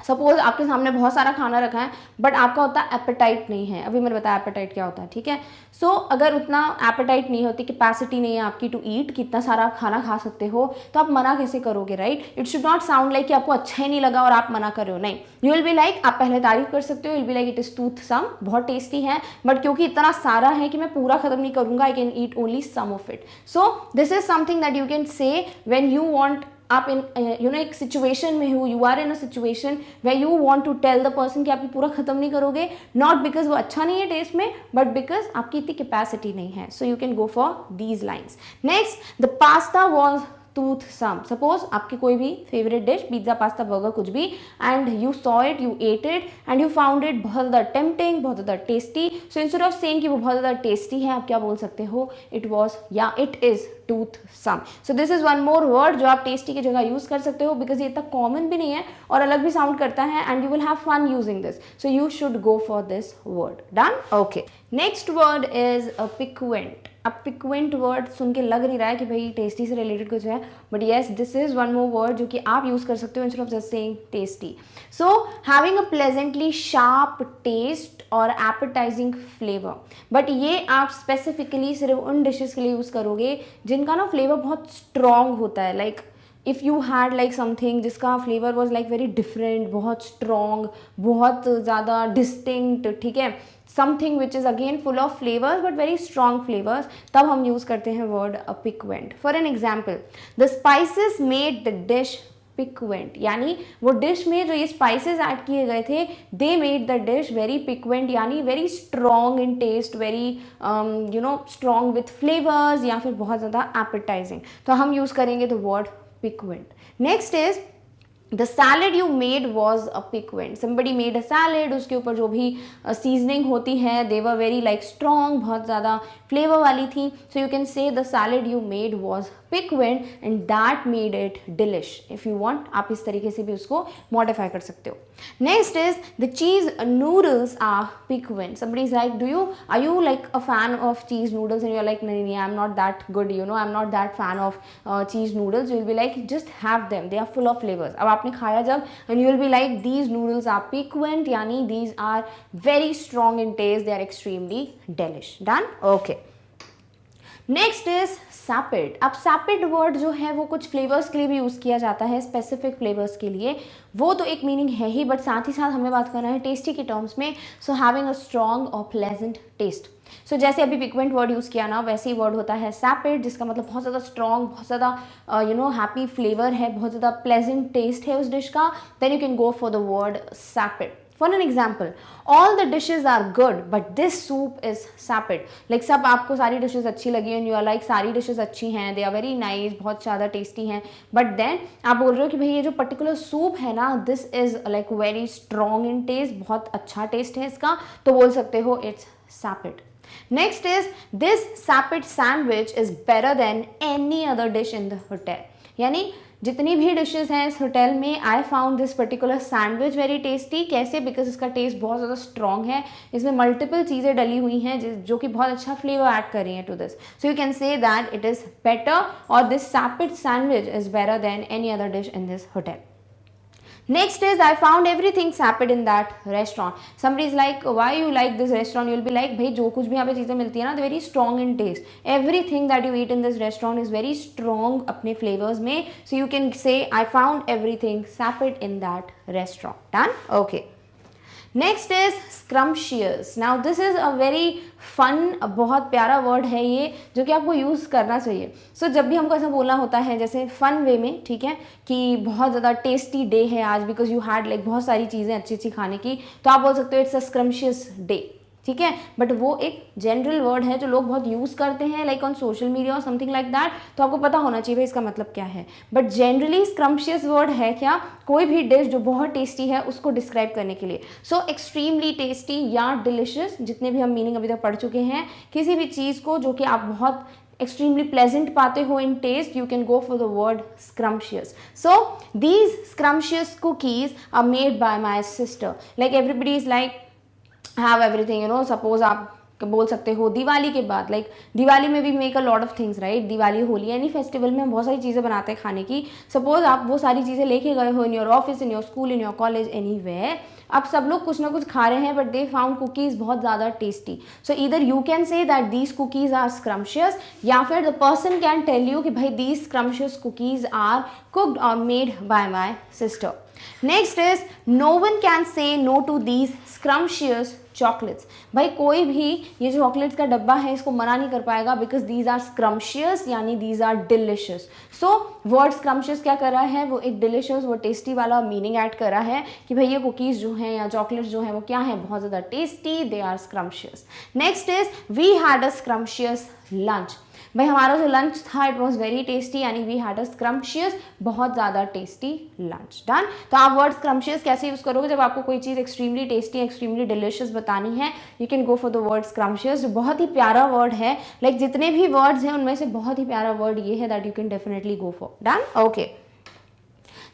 Suppose आपके सामने बहुत सारा खाना रखा है बट आपका उतना एपेटाइट नहीं है. अभी मैंने बताया एपेटाइट क्या होता है, ठीक है. सो अगर उतना एपेटाइट नहीं होती, कैपेसिटी नहीं है आपकी टू ईट, कितना सारा खाना खा सकते हो, तो आप मना कैसे करोगे, right. It should not sound like कि आपको अच्छा ही नहीं लगा और आप मना कर रहे हो, नहीं. यू विल बी लाइक, आप पहले तारीफ कर सकते हो, you will be like it is toothsome, बहुत टेस्टी है, बट क्योंकि इतना सारा है कि मैं पूरा खत्म नहीं करूंगा, I can eat only some of it. So this is something that you can say when you want, आप इन एक सिचुएशन में हो, you are in a situation where you want to tell the person कि आप ये पूरा खत्म नहीं करोगे, नॉट बिकॉज वो अच्छा नहीं है टेस्ट में, बट बिकॉज आपकी इतनी कैपेसिटी नहीं है. So you can go for these lines. Next, the pasta was toothsome. Suppose आपकी कोई भी favourite dish, pizza, pasta, burger, कुछ भी, and you saw it, you ate it and you found it बहुत ज़्यादा टेम्पटिंग, बहुत ज़्यादा tasty. So instead of saying कि वो बहुत ज़्यादा टेस्टी है, आप क्या बोल सकते हो, इट वॉज या it is toothsome. So this is one more word जो आप टेस्टी की जगह यूज कर सकते हो, बिकॉज ये इतना कॉमन भी नहीं है और अलग भी साउंड करता है, and you will have fun using this. So you should go for this word. Done. Okay. Next word is a piquant. अब पिक्वेंट वर्ड सुन के लग नहीं रहा है कि भाई टेस्टी से रिलेटेड कुछ है, but yes this is one more word जो कि आप यूज कर सकते हो instead of just saying tasty. So having a pleasantly sharp taste और एपेटाइजिंग फ्लेवर. बट ये आप स्पेसिफिकली सिर्फ उन डिशेस के लिए यूज करोगे जिनका ना फ्लेवर बहुत स्ट्रॉन्ग होता है. Like if you had like something जिसका flavour was like very different, बहुत स्ट्रॉन्ग, बहुत ज़्यादा डिस्टिंक्ट, ठीक है, something which is again full of flavours but very strong flavours, तब हम यूज़ करते हैं word a piquant. For an example, the spices made the dish piquant, यानी वो डिश में जो ये स्पाइसेस ऐड किए गए थे, they made the dish very piquant, यानी very strong in taste, very strong with flavours, या फिर बहुत ज़्यादा एपेटाइजिंग. तो हम यूज़ करेंगे the word piquant. Next is the salad you made was a piquant. Somebody made a salad, उसके ऊपर जो भी seasoning होती है, they were very like strong, बहुत ज़्यादा flavor वाली थी. So you can say the salad you made was piquant and that made it delish. If you want, आप इस तरीके से भी उसको modify कर सकते हो. Next is the cheese noodles are piquant. Somebody is like, are you like a fan of cheese noodles? And you're like, no, I'm not that good, I'm not that fan of cheese noodles. You'll be like, just have them. They are full of flavors. अब आपने खाया जब, and you'll be like, these noodles are piquant, यानी these are very strong in taste. They are extremely delish. Done? Okay. Next is sapid. अब sapid word जो है वो कुछ फ्लेवर्स के लिए भी यूज़ किया जाता है, स्पेसिफिक फ्लेवर्स के लिए. वो तो एक मीनिंग है ही, बट साथ ही साथ हमें बात करना है टेस्टी के टर्म्स में. सो हैविंग अ स्ट्रॉन्ग और प्लेजेंट टेस्ट. सो जैसे अभी पिक्वेंट वर्ड यूज़ किया ना, वैसे ही वर्ड होता है सैपिड, जिसका मतलब बहुत ज़्यादा स्ट्रॉन्ग, बहुत ज़्यादा हैप्पी फ्लेवर है, बहुत ज़्यादा प्लेजेंट टेस्ट है उस डिश का. Then you can go for the word sapid. For an example, all the dishes are good but this soup is sapid. Like सब आपको सारी डिशेज अच्छी लगी एंड यू आर लाइक सारी डिशेज अच्छी हैं, दे आर वेरी नाइस, बहुत ज़्यादा टेस्टी हैं, बट देन आप बोल रहे हो कि भाई ये जो पर्टिकुलर सूप है ना, this is like very strong in taste, बहुत अच्छा टेस्ट है इसका, तो बोल सकते हो it's sapid. Next is this sapid sandwich is better than any other dish in the hotel। यानी जितनी भी डिशेस हैं इस होटल में, आई found this particular sandwich very tasty. कैसे? बिकॉज इसका टेस्ट बहुत ज़्यादा स्ट्रॉन्ग है, इसमें मल्टीपल चीज़ें डली हुई हैं जो कि बहुत अच्छा फ्लेवर ऐड कर रही हैं to this, so you can say that it is better और this sapid sandwich is better than any other dish in this hotel. Next is I found everything sapid in that restaurant। Somebody is like why you like this restaurant, you will be like भाई जो कुछ भी यहाँ पे चीज़ें मिलती है ना, very strong in taste, everything that you eat in this restaurant is very strong अपने flavors में, so you can say I found everything sapid in that restaurant। Done? Okay। Next is scrumptious. Now this is a very fun, बहुत प्यारा word है ये जो कि आपको use करना चाहिए। सो जब भी हमको ऐसा बोलना होता है जैसे फन वे में, ठीक है, कि बहुत ज़्यादा टेस्टी डे है आज बिकॉज यू हैड लाइक बहुत सारी चीज़ें अच्छी अच्छी खाने की, तो आप बोल सकते हो इट्स अ स्क्रम्शियस डे, ठीक है, बट वो एक जनरल वर्ड है जो लोग बहुत यूज़ करते हैं लाइक ऑन सोशल मीडिया और समथिंग लाइक दैट, तो आपको पता होना चाहिए भाई इसका मतलब क्या है। बट जनरली स्क्रम्शियस वर्ड है क्या? कोई भी डिश जो बहुत टेस्टी है उसको डिस्क्राइब करने के लिए। सो एक्सट्रीमली टेस्टी या डिलिशियस, जितने भी हम मीनिंग अभी तक पढ़ चुके हैं, किसी भी चीज़ को जो कि आप बहुत extremely pleasant पाते हो in taste, you can go for the word scrumptious। So these scrumptious cookies are made by my sister। Like everybody is like have everything, you know, suppose आप बोल सकते हो दिवाली के बाद, लाइक दिवाली में भी make a lot of things, right, Diwali Holi any festival में हम बहुत सारी चीज़ें बनाते हैं खाने की। सपोज आप वो सारी चीज़ें लेके गए हो in your office, in your school, in your college, anywhere, अब सब लोग कुछ ना कुछ खा रहे हैं बट दे फाउंड कुकीज़ बहुत ज़्यादा टेस्टी। सो इधर you can say that these cookies are scrumptious, या फिर the person can tell you कि भाई these scrumptious cookies are cooked और made by my sister. Next is no one can say no to these scrumptious chocolates. भाई कोई भी ये जो चॉकलेट्स का डब्बा है इसको मना नहीं कर पाएगा बिकॉज दीज आर स्क्रम्शियस, यानी these are delicious. So word scrumptious क्या कर रहा है, वो एक डिलिशियस, वो टेस्टी वाला मीनिंग ऐड कर रहा है कि भाई ये कुकीज़ जो हैं या चॉकलेट्स जो हैं वो क्या है, बहुत ज़्यादा tasty, they are scrumptious. Next is we had a scrumptious lunch. भाई हमारा जो लंच था इट वॉज वेरी टेस्टी, यानी वी हैड अ स्क्रम्शियस, बहुत ज़्यादा टेस्टी लंच। डन। तो आप वर्ड स्क्रम्शियस कैसे यूज़ करोगे? जब आपको कोई चीज़ एक्सट्रीमली टेस्टी, एक्सट्रीमली डिलिशियस बतानी है, you can go for the word scrumptious, जो बहुत ही प्यारा वर्ड है। लाइक जितने भी वर्ड्स हैं उनमें से बहुत ही प्यारा वर्ड ये है that you can definitely go for. Done? Okay.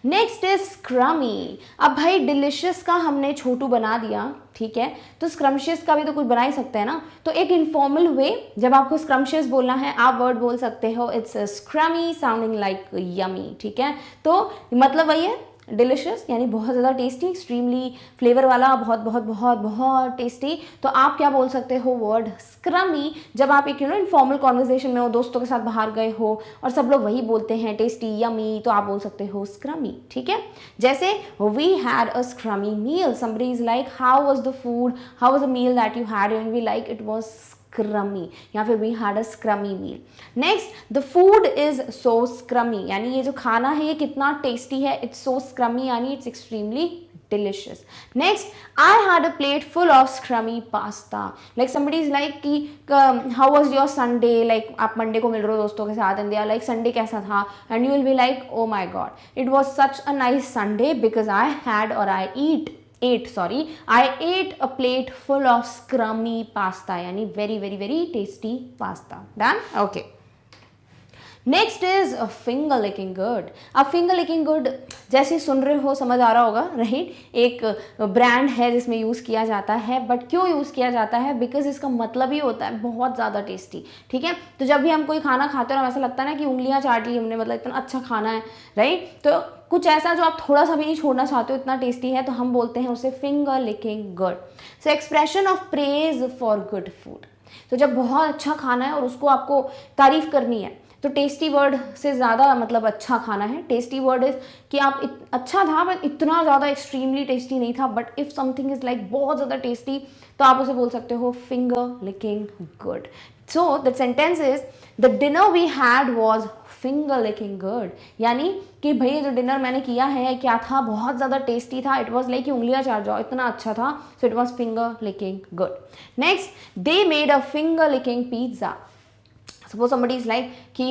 Next is scrummy. अब भाई डिलिशियस का हमने छोटू बना दिया, ठीक है, तो स्क्रम्शियस का भी तो कुछ बना ही सकते हैं ना। तो एक इनफॉर्मल वे, जब आपको स्क्रम्शियस बोलना है आप वर्ड बोल सकते हो इट्स स्क्रमी साउंडिंग लाइक यमी, ठीक है, तो मतलब वही है डिलिशियस, यानी बहुत ज़्यादा टेस्टी, एक्सट्रीमली फ्लेवर वाला, बहुत बहुत बहुत बहुत टेस्टी। तो आप क्या बोल सकते हो वर्ड स्क्रमी जब आप एक इनफॉर्मल कॉन्वर्जेशन में हो, दोस्तों के साथ बाहर गए हो और सब लोग वही बोलते हैं टेस्टी, यमी, तो आप बोल सकते हो स्क्रमी, ठीक है। जैसे we had a scrummy meal, somebody is like how was the food, how was the meal that you had, and we like it was scrummy, या फिर we had a scrummy meal. Next the food is so scrummy, यानी ये जो खाना है ये कितना tasty है, इट्स सो स्क्रमी, यानी it's extremely delicious. Next I had a plate full of scrummy pasta. Like somebody is like कि how was your Sunday, like आप मंडे को मिल रहे हो दोस्तों के साथ and they are like Sunday कैसा था, and you will be like oh my God it was such a nice Sunday because I had और I ate a plate full of scrummy pasta, यानी very very very tasty pasta। Done? Okay। Next is finger licking good. अब finger licking good जैसे सुन रहे हो समझ आ रहा होगा, राइट, एक ब्रांड है जिसमें यूज़ किया जाता है, बट क्यों यूज़ किया जाता है, बिकॉज इसका मतलब ही होता है बहुत ज़्यादा टेस्टी, ठीक है। तो जब भी हम कोई खाना खाते हैं और ऐसा लगता है ना कि उंगलियां चाट ली हमने, मतलब इतना अच्छा खाना है, राइट, तो कुछ ऐसा जो आप थोड़ा सा भी नहीं छोड़ना चाहते हो, इतना टेस्टी है, तो हम बोलते हैं उसे finger licking good. So expression of praise for good food. तो जब बहुत अच्छा खाना है और उसको आपको तारीफ करनी है, तो टेस्टी वर्ड से ज़्यादा मतलब अच्छा खाना है। टेस्टी वर्ड इज कि आप अच्छा था बट इतना ज़्यादा एक्सट्रीमली टेस्टी नहीं था, but if something is like बहुत ज़्यादा टेस्टी तो आप उसे बोल सकते हो finger licking good. So that sentence is the dinner we had was finger licking good, यानी कि भाई जो डिनर मैंने किया है क्या था, बहुत ज़्यादा टेस्टी था। इट वॉज लाइक उंगलियां चाट जाओ, इतना अच्छा था। So it was finger licking good. Next, they made a finger licking pizza. Suppose somebody is like कि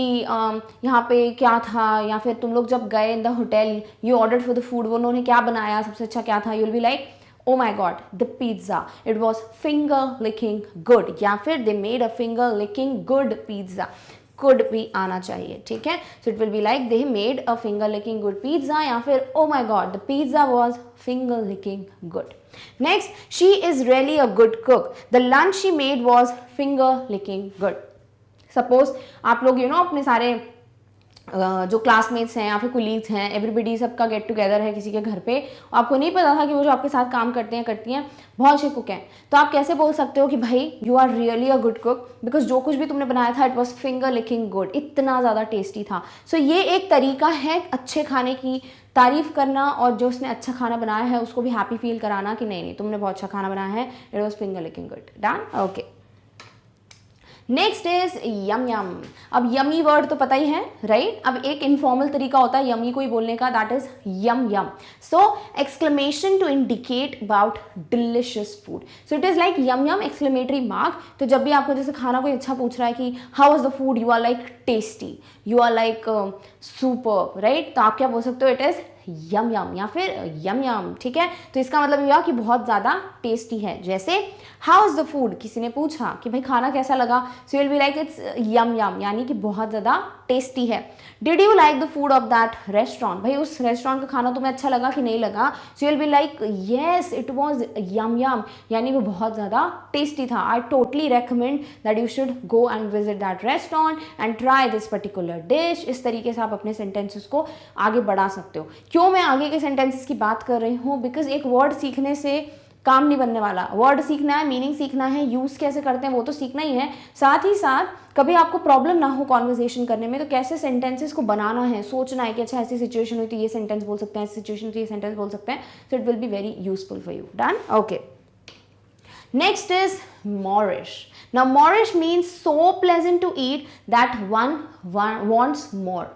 यहाँ पे क्या था, या फिर तुम लोग जब गए in the hotel you order for the food, वो उन्होंने क्या बनाया, सबसे अच्छा क्या था, you will be like oh my god the pizza, it was finger licking good, या फिर they made a finger licking good pizza, could भी आना चाहिए, ठीक है। so it will be like they made a finger licking good pizza, या फिर oh my god the pizza was finger licking good. Next, she is really a good cook, the lunch she made was finger licking good. Suppose आप लोग अपने सारे जो classmates हैं या फिर कुलीग्स हैं, एवरीबडी सबका गेट टुगेदर है किसी के घर पे, आपको नहीं पता था कि वो जो आपके साथ काम करते हैं करती हैं बहुत अच्छे कुक हैं, तो आप कैसे बोल सकते हो कि भाई you are really a good cook, because जो कुछ भी तुमने बनाया था it was finger licking good, इतना ज़्यादा टेस्टी था। सो ये एक तरीका है अच्छे खाने की तारीफ करना, और जो उसने अच्छा खाना बनाया है उसको भी हैप्पी फील कराना कि नहीं नहीं तुमने बहुत अच्छा खाना बनाया है, it was finger licking good. Done, okay. Next is yum yum. अब यमी वर्ड तो पता ही है, राइट? अब एक इनफॉर्मल तरीका होता है यमी को ही बोलने का, that is yum yum. So exclamation to indicate about delicious food, so it is like yum yum exclamatory mark. तो जब भी आपको जैसे खाना कोई अच्छा पूछ रहा है कि how was the food, you are like tasty, you are like super, right? तो आप क्या बोल सकते हो, इट इज यम यम या फिर यम यम, ठीक है। तो इसका मतलब यह कि बहुत ज़्यादा टेस्टी है। जैसे हाउ इज़ द फूड, किसी ने पूछा कि भाई खाना कैसा लगा, so will be like it's yum yum, यानी कि बहुत ज़्यादा टेस्टी है। Did you like the food of that restaurant, भाई उस रेस्टोरेंट का खाना तुम्हें अच्छा लगा कि नहीं लगा, so will be like yes it was yum yum, यानी वो बहुत ज़्यादा टेस्टी था। I totally recommend that you should go and visit that restaurant and try this particular dish. इस तरीके से आप अपने सेंटेंसेस को आगे बढ़ा सकते हो। क्यों मैं आगे के सेंटेंसेस की बात कर रही हूँ, बिकॉज एक वर्ड सीखने से काम नहीं बनने वाला। वर्ड सीखना है, मीनिंग सीखना है, यूज़ कैसे करते हैं वो तो सीखना ही है, साथ ही साथ कभी आपको प्रॉब्लम ना हो कॉन्वर्जेशन करने में तो कैसे सेंटेंसेस को बनाना है, सोचना है कि अच्छा ऐसी सिचुएशन हुई तो ये सेंटेंस बोल सकते हैं, ऐसी सिचुएशन तो ये सेंटेंस बोल सकते हैं। सो it will be very useful for you. Done, okay. Next is Moorish. Now Moorish means so pleasant to eat that one wants more.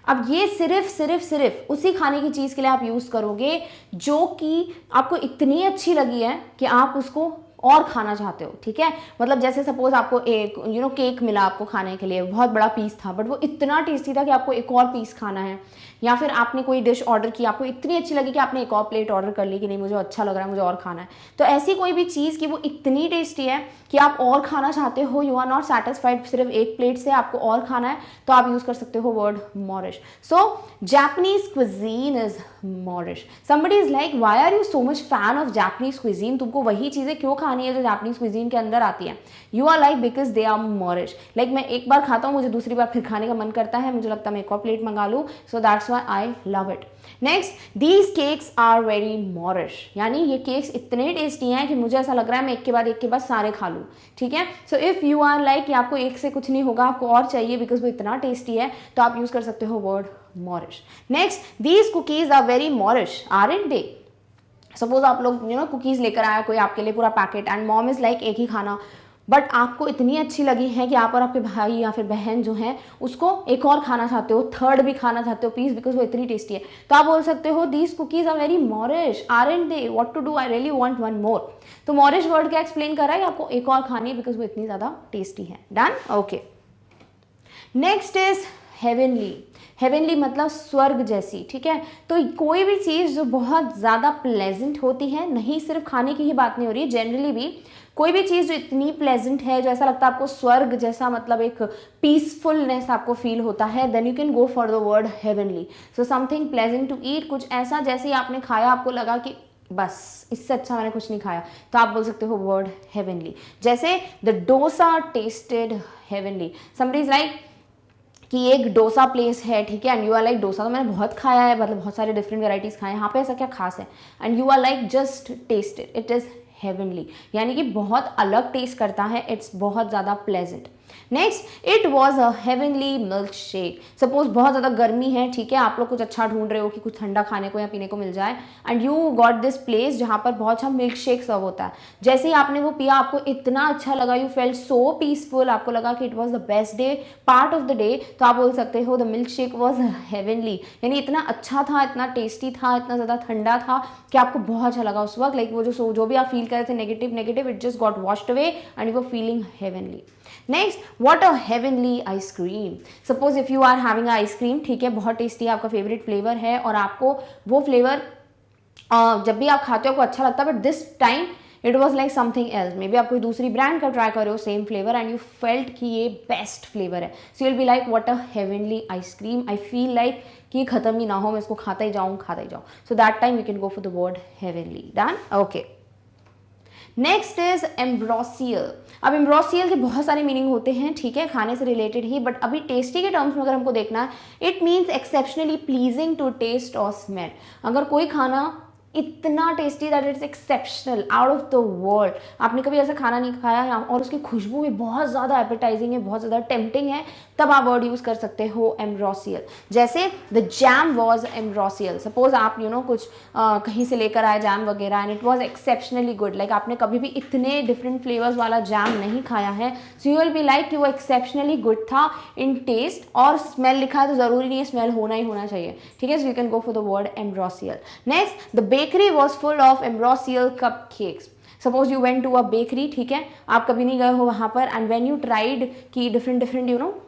अब ये सिर्फ उसी खाने की चीज़ के लिए आप यूज़ करोगे जो कि आपको इतनी अच्छी लगी है कि आप उसको और खाना चाहते हो, ठीक है। मतलब जैसे सपोज आपको एक केक मिला आपको खाने के लिए, बहुत बड़ा पीस था बट वो इतना टेस्टी था कि आपको एक और पीस खाना है, या फिर आपने कोई डिश ऑर्डर की आपको इतनी अच्छी लगी कि आपने एक और प्लेट ऑर्डर कर ली कि नहीं मुझे अच्छा लग रहा है, मुझे और खाना है। तो ऐसी कोई भी चीज़ कि वो इतनी टेस्टी है कि आप और खाना चाहते हो, यू आर नॉट सेटिस्फाइड सिर्फ एक प्लेट से, आपको और खाना है, तो आप यूज़ कर सकते हो word moreish. So Japanese cuisine is moreish. Somebody is like why are you so much fan of Japanese cuisine, तुमको वही चीज़ें क्यों खानी है जो जापानीज क्विजीन के अंदर आती है। You are like because they are moreish, like मैं एक बार खाता हूँ मुझे दूसरी बार फिर खाने का मन करता है, मुझे लगता है मैं एक और प्लेट मंगा लूँ, so that's why I love it. Next, these cakes are very moreish, यानी ये केक्स इतने टेस्टी हैं कि मुझे ऐसा लग रहा है मैं एक के बाद सारे खा लूँ, ठीक है। So if you are like कि आपको एक से कुछ नहीं होगा, आपको और चाहिए बिकॉज वो इतना टेस्टी है, तो आप यूज़ कर सकते हो word moreish. Next, these cookies are very moreish aren't they. Suppose आप लोग कुकीज़ लेकर आया कोई आपके लिए पूरा packet, and mom is like एक ही खाना, बट आपको इतनी अच्छी लगी है कि आप और आपके भाई या फिर बहन जो हैं उसको एक और खाना चाहते हो, थर्ड भी खाना चाहते हो पीस, बिकॉज वो इतनी टेस्टी है, तो आप बोल सकते हो these cookies are very moreish aren't they, what to do, I really want one more. तो मॉरिश वर्ड क्या एक्सप्लेन कर रहा है कि आपको एक और खानी है बिकॉज वो इतनी ज़्यादा टेस्टी है। Done, okay. Next is heavenly. Heavenly मतलब स्वर्ग जैसी, ठीक है। तो कोई भी चीज़ जो बहुत ज़्यादा प्लेजेंट होती है, नहीं सिर्फ खाने की ही बात नहीं हो रही है, जनरली भी कोई भी चीज़ जो इतनी प्लेजेंट है, जो ऐसा लगता है आपको स्वर्ग जैसा, मतलब एक पीसफुलनेस आपको फील होता है, then you can go for the word heavenly. So something pleasant to eat, कुछ ऐसा जैसे ही आपने खाया आपको लगा कि बस इससे अच्छा मैंने कुछ नहीं खाया, तो आप बोल सकते हो वर्ड हेवनली। जैसे the dosa tasted heavenly. Somebody is like कि एक डोसा प्लेस है, ठीक है, and you are like dosa तो मैंने बहुत खाया है, मतलब बहुत सारे डिफरेंट वेराइटीज़ खाए हैं, यहाँ पे ऐसा क्या खास है, and you are like just tasted, it is heavenly, यानी कि बहुत अलग टेस्ट करता है, इट्स बहुत ज़्यादा pleasant. Next, it was a heavenly milk shake. Suppose बहुत ज़्यादा गर्मी है, ठीक है, आप लोग कुछ अच्छा ढूंढ रहे हो कि कुछ ठंडा खाने को या पीने को मिल जाए, and you got this place जहाँ पर बहुत अच्छा मिल्क शेक सर्व होता है। जैसे ही आपने वो पिया, आपको इतना अच्छा लगा, यू फेल्ट सो पीसफुल, आपको लगा कि it was the best day part of the day, तो आप बोल सकते हो the milk shake was heavenly, यानी इतना अच्छा था, इतना टेस्टी था, इतना ज़्यादा ठंडा था कि आपको बहुत अच्छा लगा उस वक्त। लाइक वो जो भी आप फील कर रहे थे negative, it just got washed away and you were feeling heavenly. Next, what a heavenly ice cream. Suppose if you are having ice cream, ठीक है, बहुत टेस्टी है, आपका फेवरेट फ्लेवर है और आपको वो फ्लेवर जब भी आप खाते हो आपको अच्छा लगता है, but this time it was like something else, may be आप कोई दूसरी ब्रांड का ट्राई कर रहे हो same flavour and you felt कि ये बेस्ट फ्लेवर है, so you'll be like what a heavenly ice cream, I feel like कि ये खत्म ही ना हो, मैं इसको खाता ही जाऊँ, so that time you can go for the word heavenly. Done, okay. Next is ambrosial. अब एम्ब्रोसियल के बहुत सारे मीनिंग होते हैं, ठीक है, खाने से रिलेटेड ही, बट अभी टेस्टी के टर्म्स में अगर हमको देखना है, it means exceptionally pleasing to taste और स्मेल। अगर कोई खाना इतना tasty that it's exceptional, out of the world, आपने कभी ऐसा खाना नहीं खाया और उसकी खुशबू भी बहुत ज़्यादा एपेटाइजिंग है, बहुत ज़्यादा टेम्पटिंग है, तब आप वर्ड यूज़ कर सकते हो एम्ब्रोसियल। जैसे द जैम वॉज एम्ब्रोसियल। सपोज आप कुछ कहीं से लेकर आए जैम वगैरह and it was exceptionally good, like आपने कभी भी इतने डिफरेंट फ्लेवर्स वाला जैम नहीं खाया है, so you will be like कि वो एक्सेप्शनली गुड था इन टेस्ट, और स्मेल लिखा है तो ज़रूरी नहीं है स्मेल होना ही होना चाहिए, ठीक है, so you can go for the word ambrosial. Next, the bakery was full of ambrosial cupcakes. Suppose you went to a bakery, ठीक है, आप कभी नहीं गए हो वहाँ पर, एंड व्हेन यू ट्राइड कि डिफरेंट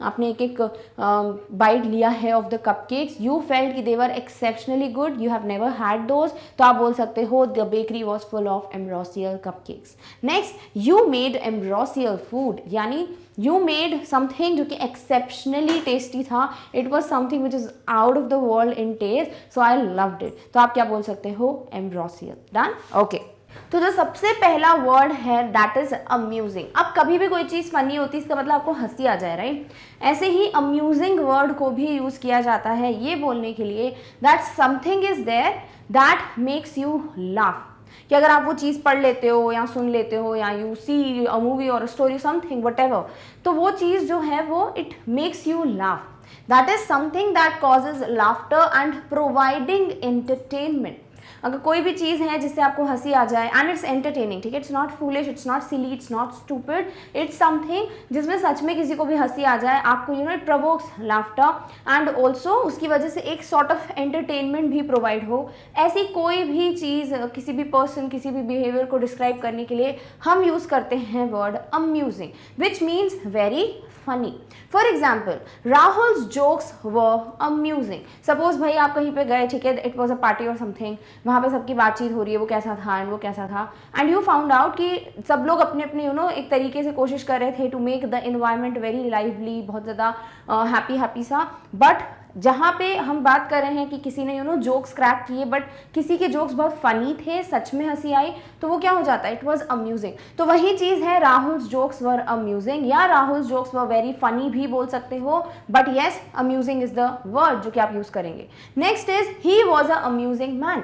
आपने एक बाइट लिया है of the cupcakes, you felt कि they were exceptionally good, you have never had those, तो आप बोल सकते हो the bakery was full of ambrosial cupcakes. Next, you made ambrosial food, यानी यू मेड समथिंग जो कि exceptionally tasty था, it was something which is out of the world in taste, so I loved it, तो आप क्या बोल सकते हो, एम्ब्रोसियल। Done, okay. तो जो सबसे पहला वर्ड है दैट इज अम्यूजिंग। अब कभी भी कोई चीज़ फनी होती है इसका मतलब आपको हंसी आ जाए, राइट? ऐसे ही अम्यूजिंग वर्ड को भी यूज़ किया जाता है ये बोलने के लिए that something is there that makes you laugh, कि अगर आप वो चीज़ पढ़ लेते हो या सुन लेते हो या यू सी अ मूवी और स्टोरी समथिंग व्हाटएवर, तो वो चीज़ जो है वो it makes you laugh, that is something that causes laughter and providing entertainment. अगर कोई भी चीज़ है जिससे आपको हंसी आ जाए एंड इट्स एंटरटेनिंग, ठीक है, it's not foolish, it's not silly, it's not stupid, it's something जिसमें सच में किसी को भी हंसी आ जाए, आपको it provokes laughter and also उसकी वजह से एक सॉर्ट ऑफ एंटरटेनमेंट भी प्रोवाइड हो, ऐसी कोई भी चीज़ किसी भी पर्सन किसी भी बिहेवियर को डिस्क्राइब करने के लिए हम यूज़ करते हैं word amusing, which means very funny. For example, Rahul's jokes were amusing. Suppose भाई आप कहीं पे गए, ठीक है, इट वॉज अ पार्टी और समथिंग, वहाँ पे सबकी बातचीत हो रही है वो कैसा था एंड वो कैसा था, एंड यू फाउंड आउट कि सब लोग अपने अपने एक तरीके से कोशिश कर रहे थे to make the environment very lively, बहुत ज़्यादा हैप्पी सा, बट जहाँ पे हम बात कर रहे हैं कि किसी ने जोक्स क्रैक किए बट किसी के जोक्स बहुत फनी थे, सच में हंसी आई, तो वो क्या हो जाता है, इट वॉज अम्यूजिंग। तो वही चीज़ है राहुल्स जोक्स वर अम्यूजिंग, या राहुल्स जोक्स वर वेरी फनी भी बोल सकते हो, but yes amusing is the word जो कि आप यूज़ करेंगे। Next is he was a amusing man.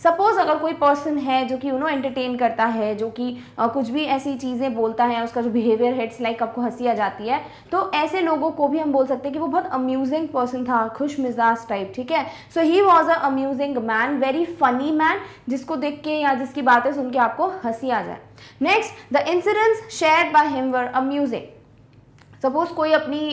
Suppose अगर कोई पर्सन है जो कि एंटरटेन करता है, जो कि कुछ भी ऐसी चीज़ें बोलता है, उसका जो बिहेवियर है इट्स लाइक आपको हंसी आ जाती है, तो ऐसे लोगों को भी हम बोल सकते हैं कि वो बहुत अम्यूजिंग पर्सन था, खुश मिजाज टाइप, ठीक है। So he was a amusing man, very funny man, जिसको देख के या जिसकी बातें सुन के आपको हंसी आ जाए। Next, the incidents shared by him were amusing. Suppose कोई अपनी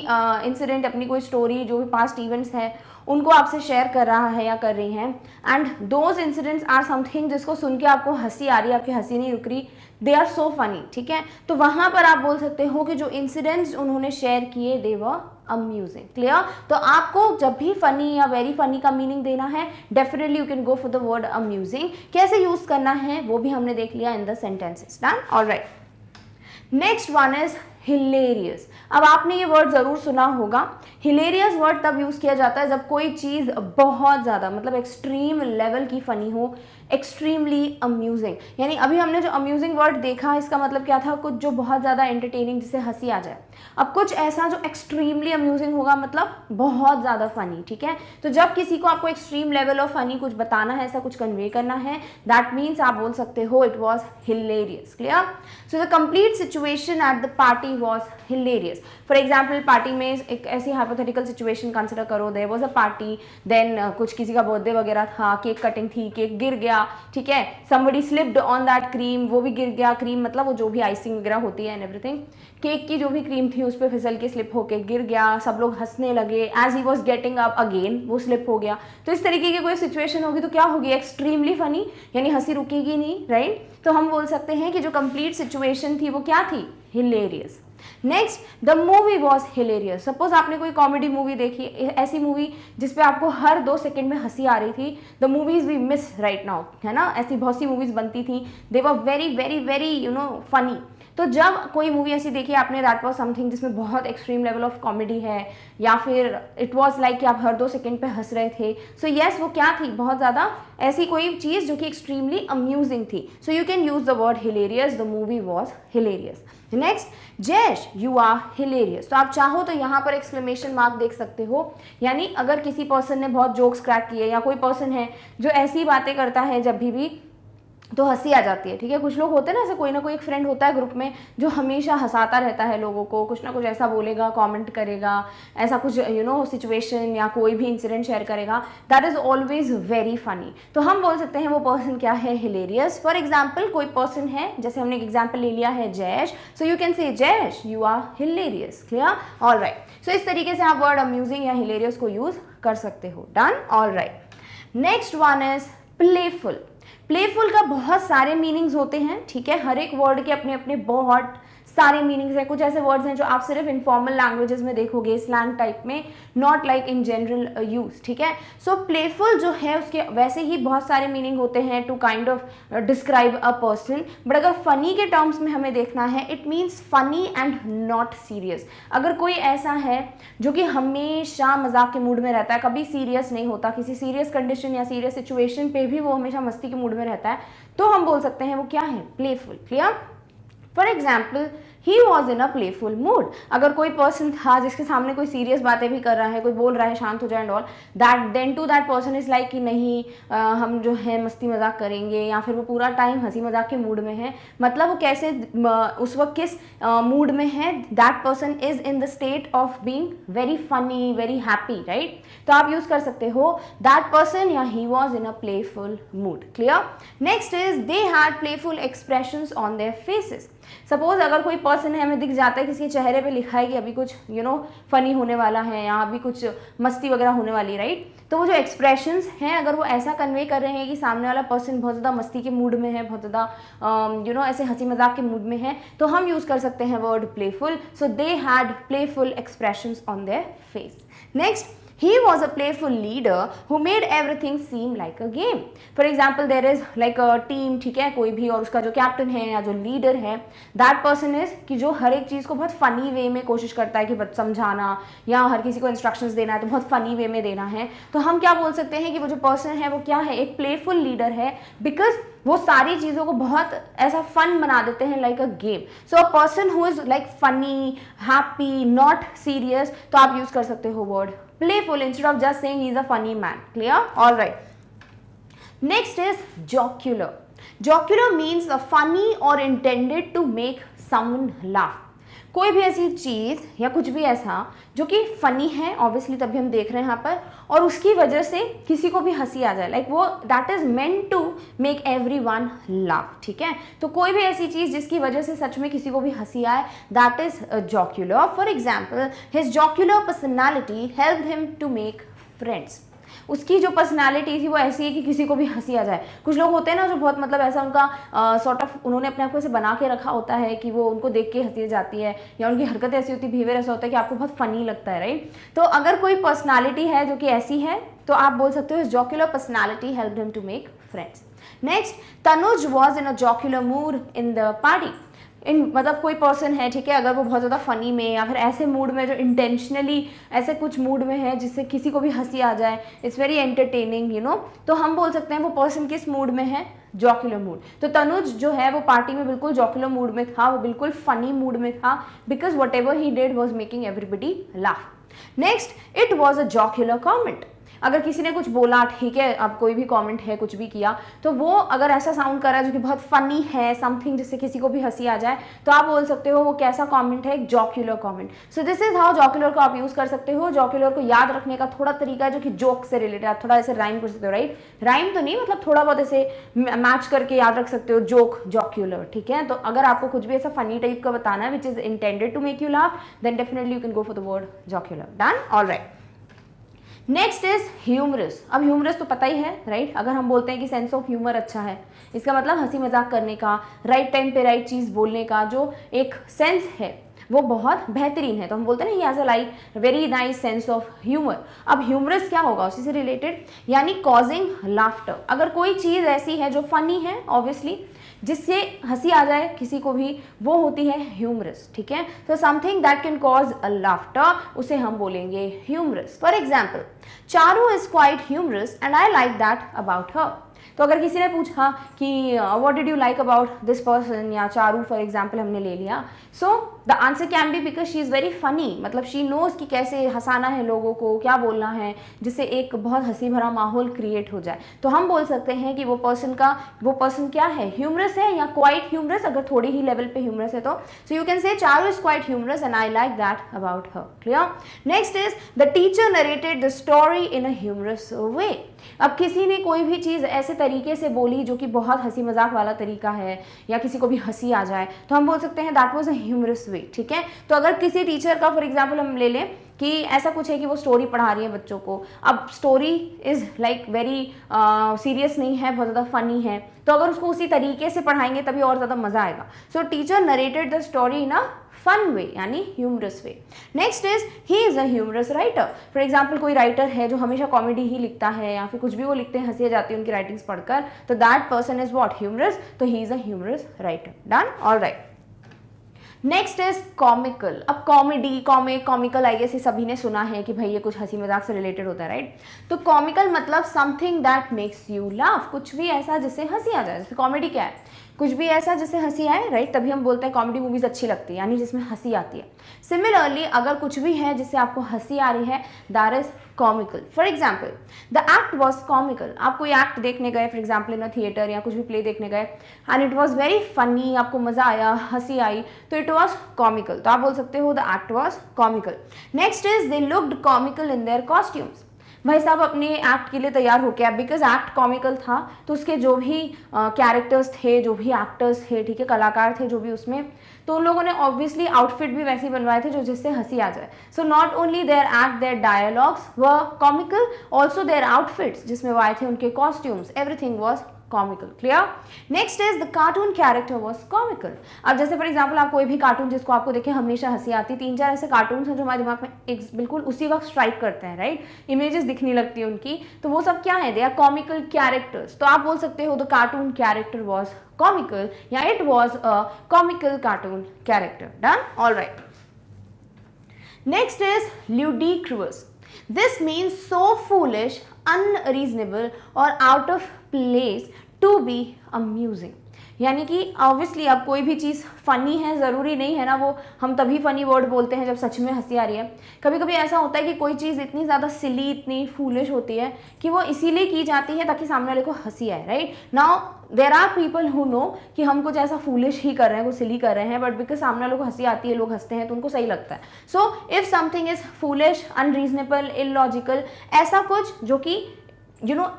इंसिडेंट, अपनी कोई स्टोरी, जो भी पास्ट इवेंट्स हैं उनको आपसे शेयर कर रहा है या कर रही हैं, and those incidents are something जिसको सुन के आपको हंसी आ रही है, आपकी हंसी नहीं रुक रही, दे आर सो फनी, ठीक है, तो वहाँ पर आप बोल सकते हो कि जो इंसिडेंट्स उन्होंने शेयर किए दे वर अम्यूजिंग। क्लियर? तो आपको जब भी फनी या वेरी फनी का मीनिंग देना है, definitely you can go for the word amusing. कैसे यूज करना है वो भी हमने देख लिया in the sentences. Done? Alright. Next one is hilarious. अब आपने ये वर्ड ज़रूर सुना होगा। हिलेरियस वर्ड तब यूज़ किया जाता है जब कोई चीज़ बहुत ज़्यादा, मतलब एक्सट्रीम लेवल की फ़नी हो, एक्सट्रीमली अम्यूजिंग, यानी अभी हमने जो अम्यूजिंग वर्ड देखा इसका मतलब क्या था, कुछ जो बहुत ज़्यादा एंटरटेनिंग जिससे हंसी आ जाए। अब कुछ ऐसा जो एक्सट्रीमली अम्यूजिंग होगा मतलब बहुत ज़्यादा फनी, ठीक है। तो जब किसी को आपको एक्सट्रीम लेवल ऑफ फनी कुछ बताना है, ऐसा कुछ कन्वे करना है, दैट मीन्स आप बोल सकते हो it was hilarious. Clear? So the complete situation at the party was hilarious. For example party में एक ऐसी हाइपोथेटिकल सिचुएशन कंसिडर करो, there was a party, then कुछ किसी का बर्थडे वगैरह था, केक कटिंग थी, केक गिर गया, ठीक है, somebody slipped on that cream, वो भी गिर गया, क्रीम मतलब वो जो भी आइसिंग वगैरह होती है एंड एवरीथिंग, केक की जो भी क्रीम थी उस पर फिसल के स्लिप होके गिर गया, सब लोग हंसने लगे, as he was getting up again वो स्लिप हो गया। तो इस तरीके की कोई सिचुएशन होगी तो क्या होगी, एक्सट्रीमली फनी, यानी हंसी रुकेगी नहीं, राइट। तो हम बोल सकते हैं कि जो कंप्लीट सिचुएशन थी वो क्या थी, hilarious. Next, the movie was hilarious. Suppose आपने कोई कॉमेडी मूवी देखी, ऐसी मूवी जिसपे आपको हर 2 सेकंड में हंसी आ रही थी, the movies we miss right now, है ना, ऐसी बहुत सी मूवीज बनती थी, they were very very very you know funny. तो जब कोई मूवी ऐसी देखी आपने, दैट वॉज समथिंग जिसमें बहुत एक्सट्रीम लेवल ऑफ कॉमेडी है, या फिर इट वॉज लाइक कि आप हर 2 सेकंड पे हंस रहे थे, सो येस वो क्या थी, बहुत ज़्यादा ऐसी कोई चीज़ जो कि एक्सट्रीमली अम्यूजिंग थी। So you can use the word hilarious, the movie was hilarious. Next, Jaish you are hilarious. तो आप चाहो तो यहाँ पर एक्सक्लेमेशन मार्क देख सकते हो, यानी अगर किसी पर्सन ने बहुत जोक्स क्रैक किए, या कोई पर्सन है जो ऐसी बातें करता है जब भी तो हंसी आ जाती है, ठीक है। कुछ लोग होते हैं ना, ऐसे कोई ना कोई एक फ्रेंड होता है ग्रुप में जो हमेशा हंसाता रहता है लोगों को, कुछ ना कुछ ऐसा बोलेगा, कमेंट करेगा, ऐसा कुछ यू नो सिचुएशन या कोई भी इंसिडेंट शेयर करेगा, that is always very funny. तो हम बोल सकते हैं वो पर्सन क्या है, हिलेरियस। फॉर एग्जाम्पल कोई पर्सन है, जैसे हमने एक एग्जाम्पल ले लिया है जैश, सो यू कैन से जैश you are hilarious. Clear? All right. So इस तरीके से आप वर्ड अम्यूजिंग या हिलेरियस को यूज कर सकते हो। Done? All right. Next one is playful. Playful का बहुत सारे मीनिंग्स होते हैं, ठीक है, हर एक वर्ड के अपने अपने बहुत सारे मीनिंग्स हैं। कुछ ऐसे वर्ड्स हैं जो आप सिर्फ इनफॉर्मल लैंग्वेजेस में देखोगे, स्लैंग टाइप में, not like in general use, ठीक है। सो प्लेफुल जो है उसके वैसे ही बहुत सारे मीनिंग होते हैं to kind of describe a person, but अगर फनी के टर्म्स में हमें देखना है, it means funny and not serious. अगर कोई ऐसा है जो कि हमेशा मजाक के मूड में रहता है, कभी सीरियस नहीं होता, किसी सीरियस कंडीशन या सीरियस सिचुएशन पे भी वो हमेशा मस्ती के मूड में रहता है, तो हम बोल सकते हैं वो क्या है, playful. Clear? For example, he was in a playful mood. अगर कोई पर्सन था जिसके सामने कोई सीरियस बातें भी कर रहा है, कोई बोल रहा है शांत हो जाए and all, that then to that person is like कि नहीं हम जो है मस्ती मजाक करेंगे, या फिर वो पूरा टाइम हंसी मजाक के मूड में है, मतलब वो कैसे उस वक्त किस मूड में है, that person is in the state of being very funny, very happy, right. तो आप यूज कर सकते हो दैट पर्सन या he was in a playful mood. Clear? Next is they had playful expressions on their faces. Suppose अगर कोई person है, हमें दिख जाता है किसी के चेहरे पे लिखा है कि अभी कुछ यू नो फनी होने वाला है, या अभी कुछ मस्ती वगैरह होने वाली है, राइट। तो वो जो एक्सप्रेशंस हैं अगर वो ऐसा कन्वे कर रहे हैं कि सामने वाला पर्सन बहुत ज़्यादा मस्ती के मूड में है, बहुत ज़्यादा यू नो ऐसे हंसी मजाक के मूड में है, तो हम यूज़ कर सकते हैं word playful. So they had playful expressions on their face. Next, he was a playful leader who made everything seem like a game. For example, there is like a team, ठीक है, कोई भी, और उसका जो कैप्टन है या जो लीडर है, that person is कि जो हर एक चीज़ को बहुत फनी वे में कोशिश करता है कि समझाना, या हर किसी को इंस्ट्रक्शंस देना है तो बहुत फनी वे में देना है। तो हम क्या बोल सकते हैं कि वो जो पर्सन है वो क्या है, एक प्लेफुल लीडर है, बिकॉज वो सारी चीज़ों को बहुत ऐसा फन बना देते हैं, like a game. So a person who is like funny, happy, not serious, तो आप यूज कर सकते हो word playful instead of just saying he is a funny man. Clear? All right. Next is jocular. Jocular means a funny or intended to make someone laugh. कोई भी ऐसी चीज़ या कुछ भी ऐसा जो कि फ़नी है, ऑब्वियसली तभी हम देख रहे हैं यहाँ पर, और उसकी वजह से किसी को भी हंसी आ जाए, लाइक वो that is meant to make everyone laugh, ठीक है। तो कोई भी ऐसी चीज़ जिसकी वजह से सच में किसी को भी हंसी आए, that is jocular. For example, his jocular personality helped him to make friends. उसकी जो पर्सनालिटी थी वो ऐसी है कि किसी को भी हंसी आ जाए। कुछ लोग होते हैं ना जो बहुत मतलब ऐसा उनका सॉर्ट ऑफ उन्होंने अपने आप को ऐसे बना के रखा होता है कि वो उनको देख के हंसी जाती है, या उनकी हरकतें ऐसी होती है, बिहेवियर ऐसा होता है कि आपको बहुत फनी लगता है, राइट। तो अगर कोई पर्सनालिटी है जो कि ऐसी है तो आप बोल सकते हो jocular personality helped him to make friends. Next, Tanuj was in a jocular mood in the party. मतलब कोई पर्सन है, ठीक है, अगर वो बहुत ज़्यादा फनी में या फिर ऐसे मूड में जो इंटेंशनली ऐसे कुछ मूड में है जिससे किसी को भी हंसी आ जाए, it's very entertaining you know, तो हम बोल सकते हैं वो पर्सन किस मूड में है, जॉक्युलर मूड। तो तनुज जो है वो पार्टी में बिल्कुल जॉक्युलर मूड में था, वो बिल्कुल फनी मूड में था, because whatever he did was making everybody laugh. Next, it was a jocular comment. अगर किसी ने कुछ बोला, ठीक है, अब कोई भी कमेंट है, कुछ भी किया, तो वो अगर ऐसा साउंड कर रहा है जो कि बहुत फनी है, समथिंग जिससे किसी को भी हंसी आ जाए, तो आप बोल सकते हो वो कैसा कमेंट है, एक jocular comment. So this is how jocular को आप यूज कर सकते हो। जॉक्युलर को याद रखने का थोड़ा तरीका है जो कि जोक से रिलेटेड, आप थोड़ा ऐसे राइम कर सकते हो, राइट, राइम तो नहीं, मतलब थोड़ा बहुत ऐसे मैच करके याद रख सकते हो, जोक जॉक्युलर, ठीक है। तो अगर आपको कुछ भी ऐसा फनी टाइप का बताना है which is intended to make you laugh, then definitely you can go for the word jocular. Done, alright. Next is humorous. अब ह्यूमरस तो पता ही है, राइट, अगर हम बोलते हैं कि सेंस ऑफ ह्यूमर अच्छा है, इसका मतलब हंसी मजाक करने का, राइट टाइम पे राइट चीज़ बोलने का जो एक सेंस है वो बहुत बेहतरीन है, तो हम बोलते हैं ना, he has a like very nice sense of humour. अब ह्यूमरस क्या होगा, उसी से रिलेटेड, यानी कॉजिंग लाफ्टर। अगर कोई चीज़ ऐसी है जो फनी है ऑब्वियसली, जिससे हंसी आ जाए किसी को भी, वो होती है ह्यूमरस, ठीक है। तो something that can cause a laughter, उसे हम बोलेंगे humorous. For example, Charu is quite humorous and I like that about her. तो अगर किसी ने पूछा कि what did you like about this person, या चारू फॉर एग्जाम्पल हमने ले लिया, so the answer can be because she is very funny, मतलब शी नोज कि कैसे हंसाना है लोगों को, क्या बोलना है जिससे एक बहुत हंसी भरा माहौल क्रिएट हो जाए। तो हम बोल सकते हैं कि वो पर्सन क्या है, ह्यूमरस है या क्वाइट ह्यूमरस, अगर थोड़ी ही लेवल पे ह्यूमरस है तो। सो you can say Charu is quite humorous and I like that about her. Clear. Next is the teacher narrated the story in a humorous way. अब किसी ने कोई भी चीज़ ऐसे तरीके से बोली जो कि बहुत हंसी मजाक वाला तरीका है, या किसी को भी हंसी आ जाए, तो हम बोल सकते हैं दैट वाज अ ह्यूमरस वे, ठीक है। तो अगर किसी टीचर का फॉर एग्जांपल हम ले लें कि ऐसा कुछ है कि वो स्टोरी पढ़ा रही है बच्चों को, अब story is like very serious नहीं है, बहुत ज़्यादा फनी है, तो अगर उसको उसी तरीके से पढ़ाएंगे तभी और ज़्यादा मज़ा आएगा। So teacher narrated the story in a fun way, यानी humorous way. Next is he is a humorous writer. For example कोई राइटर है जो हमेशा कॉमेडी ही लिखता है, या फिर कुछ भी वो लिखते हैं हंसी आ जाती है उनकी राइटिंग्स पढ़कर, तो that person is what, humorous, तो he is a humorous writer. Done, alright. Next is comical. अब कॉमेडी, कॉमिकल आई गेस ये सभी ने सुना है कि भाई ये कुछ हंसी मजाक से रिलेटेड होता है, राइट। तो कॉमिकल मतलब something that makes you laugh, कुछ भी ऐसा जिससे हंसी आ जाए। जैसे कॉमेडी क्या है, कुछ भी ऐसा जिससे हंसी आए, राइट, तभी हम बोलते हैं कॉमेडी मूवीज अच्छी लगती है, यानी जिसमें हंसी आती है। सिमिलरली अगर कुछ भी है जिससे आपको हंसी आ रही है, that is comical. For example, the act was comical. आप कोई एक्ट देखने गए for example in a theatre या कुछ भी प्ले देखने गए, and it was very funny, आपको मजा आया, हंसी आई, तो इट वॉज कॉमिकल। तो आप बोल सकते हो the act was comical. Next is they looked comical in their costumes. भाई साहब अपने एक्ट के लिए तैयार हो गया, बिकॉज एक्ट कॉमिकल था, तो उसके जो भी कैरेक्टर्स थे, जो भी एक्टर्स थे, ठीक है, कलाकार थे जो भी उसमें, तो उन लोगों ने ऑब्वियसली आउटफिट भी वैसे ही बनवाए थे जो जिससे हंसी आ जाए। So not only their act, their dialogues were comical, also their outfits जिसमें वो आए थे, उनके costumes, everything was comical. Clear. Next is the cartoon character was comical. अब जैसे फॉर एग्जाम्पल आप कोई भी कार्टून जिसको आपको देखे हमेशा हंसी आती, 3-4 ऐसे कार्टून हैं जो हमारे दिमाग में एक बिल्कुल उसी वक्त स्ट्राइक करते हैं, राइट, इमेजेस दिखने लगती है उनकी, तो वो सब क्या है, दे आर कॉमिकल कैरेक्टर्स। तो आप बोल सकते हो the cartoon character was comical, या it was a comical cartoon character. Done, alright. Next is ludicrous. This means so foolish, unreasonable or out of place to be amusing. यानी कि obviously अब कोई भी चीज़ फ़नी है, ज़रूरी नहीं है ना वो हम तभी फ़नी वर्ड बोलते हैं जब सच में हंसी आ रही है। कभी कभी ऐसा होता है कि कोई चीज़ इतनी ज़्यादा सिली, इतनी फूलिश होती है कि वो इसीलिए की जाती है ताकि सामने वाले को हंसी आए, right. Now there are people who know कि हम कुछ ऐसा फूलिश ही कर रहे हैं, कुछ सिली कर रहे हैं, बट बिकॉज सामने वालों को हंसी आती है, लोग हंसते हैं, तो उनको सही लगता है। So if something is foolish, unreasonable, illogical, ऐसा कुछ जो कि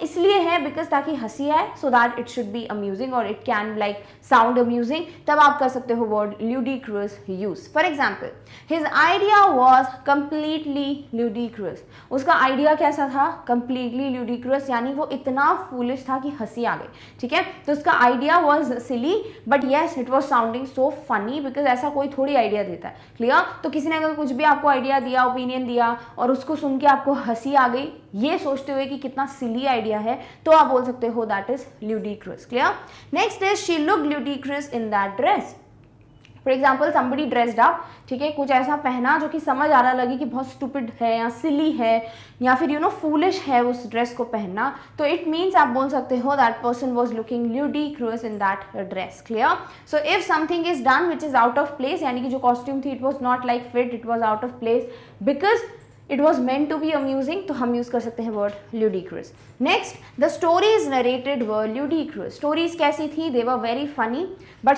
इसलिए है बिकॉज ताकि हंसी आए, so that it should be amusing और it can like sound amusing, तब आप कर सकते हो word ludicrous use. For example, his idea was completely ludicrous। उसका आइडिया कैसा था, कंप्लीटली ludicrous, यानी वो इतना फूलिश था कि हंसी आ गई, ठीक है। तो उसका idea was silly but yes it was sounding so funny, because ऐसा कोई थोड़ी आइडिया देता है। क्लियर। तो किसी ने अगर कुछ भी आपको आइडिया दिया, ओपिनियन दिया, और उसको सुन के आपको हंसी आ गई, ये सोचते हुए कि कितना सिली आइडिया है, तो आप बोल सकते हो that is ludicrous। Clear. Next is she looked ludicrous in that dress. For example somebody dressed up, ठीक है, कुछ ऐसा पहना जो कि समझ आ रहा लगे कि बहुत स्टूपिड है या सिली है या फिर यू नो फूलिश है उस ड्रेस को पहनना, तो इट मीन्स आप बोल सकते हो that person was looking ludicrous in that dress. Clear? So if something is done which is out of place, यानी कि जो कॉस्ट्यूम थी it was not like fit, it was out of place because it was meant to be amusing, तो हम use कर सकते हैं word ludicrous. Next, the stories narrated were ludicrous. Stories कैसी थी? They were very funny, but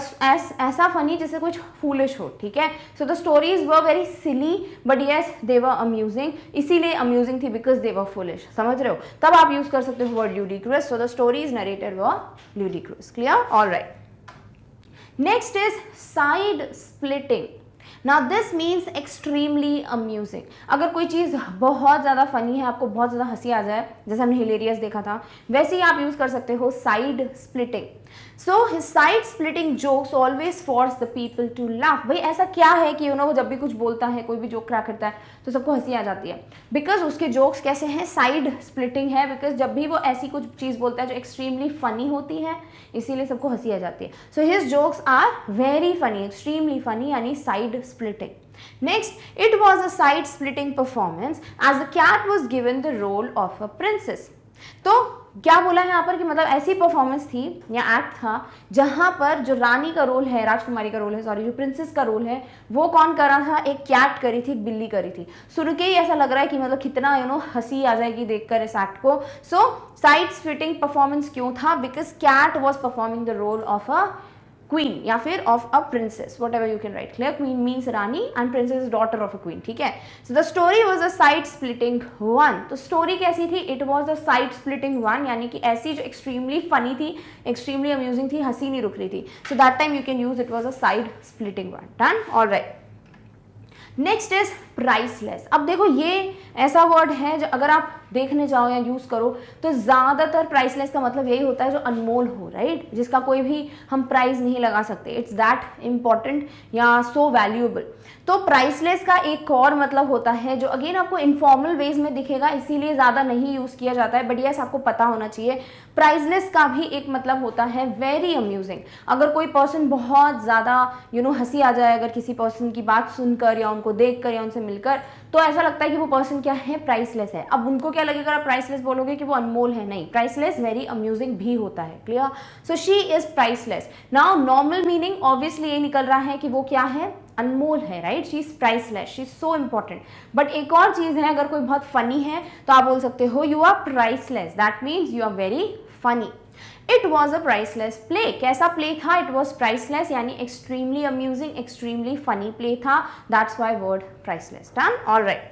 ऐसा funny जैसे कुछ फूलिश हो, ठीक है। So the stories were very silly but yes they were amusing, इसीलिए अम्यूजिंग थी बिकॉज दे वर फूलिश, समझ रहे हो? तब आप यूज कर सकते हो word ludicrous. So the stories narrated were ludicrous. Clear? Alright. Next is side splitting. Now this means extremely amusing। अगर कोई चीज़ बहुत ज़्यादा फनी है, आपको बहुत ज़्यादा हंसी आ जाए, जैसे हमने हिलेरियस देखा था, वैसे ही आप यूज़ कर सकते हो side splitting. So his side splitting jokes always force the people to laugh. भाई ऐसा क्या है कि यू नो वो जब भी कुछ बोलता है, कोई भी जोक क्रैक करता है तो सबको हंसी आ जाती है? बिकॉज उसके जोक्स कैसे हैं? साइड स्प्लिटिंग है, बिकॉज जब भी वो ऐसी कुछ चीज़ बोलता है जो एक्सट्रीमली फनी होती है, इसीलिए सबको हंसी आ जाती है। So his jokes are very funny, extremely funny, यानी side splitting. Next, it was a side-splitting performance as the cat was given the role of a princess। तो क्या बोला है यहाँ पर कि मतलब ऐसी परफॉर्मेंस थी या एक्ट था जहां पर जो रानी का रोल है, राजकुमारी का रोल है, सॉरी, जो प्रिंसेस का रोल है, वो कौन कर रहा था? एक कैट करी थी, एक बिल्ली करी थी। सुन के ही ऐसा लग रहा है कि मतलब कितना यू नो हंसी आ जाएगी देखकर इस एक्ट को। सो साइड स्प्लिटिंग परफॉर्मेंस क्यों था? Because Kat was performing the role of a queen या फिर of a princess, whatever you can write. Clear? Queen means रानी and princess is daughter of a queen, ठीक है। So the story was a side splitting one. तो story कैसी थी? It was a side splitting one, यानी कि ऐसी जो एक्सट्रीमली फनी थी, एक्सट्रीमली अम्यूजिंग थी, हंसी नहीं रुक रही थी। सो that time you can use it was a side splitting one. Done? Alright. Next is priceless. अब देखो ये ऐसा वर्ड है जो अगर आप देखने जाओ या यूज करो तो ज्यादातर प्राइसलेस का मतलब यही होता है जो अनमोल हो, राइट, जिसका कोई भी हम प्राइस नहीं लगा सकते, इट्स दैट इम्पॉर्टेंट या सो वैल्यूएबल। तो प्राइसलेस का एक और मतलब होता है जो अगेन आपको इनफॉर्मल वेज में दिखेगा, इसीलिए ज्यादा नहीं यूज किया जाता है, बट यस आपको पता होना चाहिए। प्राइसलेस का भी एक मतलब होता है वेरी अम्यूजिंग। अगर कोई पर्सन बहुत ज्यादा यू नो हंसी आ जाए अगर किसी पर्सन की बात सुनकर या उनको देखकर या उनसे मिलकर, तो ऐसा लगता है कि वो पर्सन क्या है? प्राइसलेस है। अब उनको क्या लगेगा आप प्राइसलेस बोलोगे कि वो अनमोल है? नहीं, प्राइसलेस वेरी अम्यूजिंग भी होता है। Clear? So she is priceless. Now normal meaning obviously ये निकल रहा है कि वो क्या है? अनमोल है, right. She is priceless, she is so important. But एक और चीज है, अगर कोई बहुत फनी है तो आप बोल सकते हो you are priceless, that means you are very funny. It was a priceless play. कैसा प्ले था? इट वॉज प्राइसलेस, यानी extremely amusing, extremely funny play था, that's why word priceless. Done? Alright.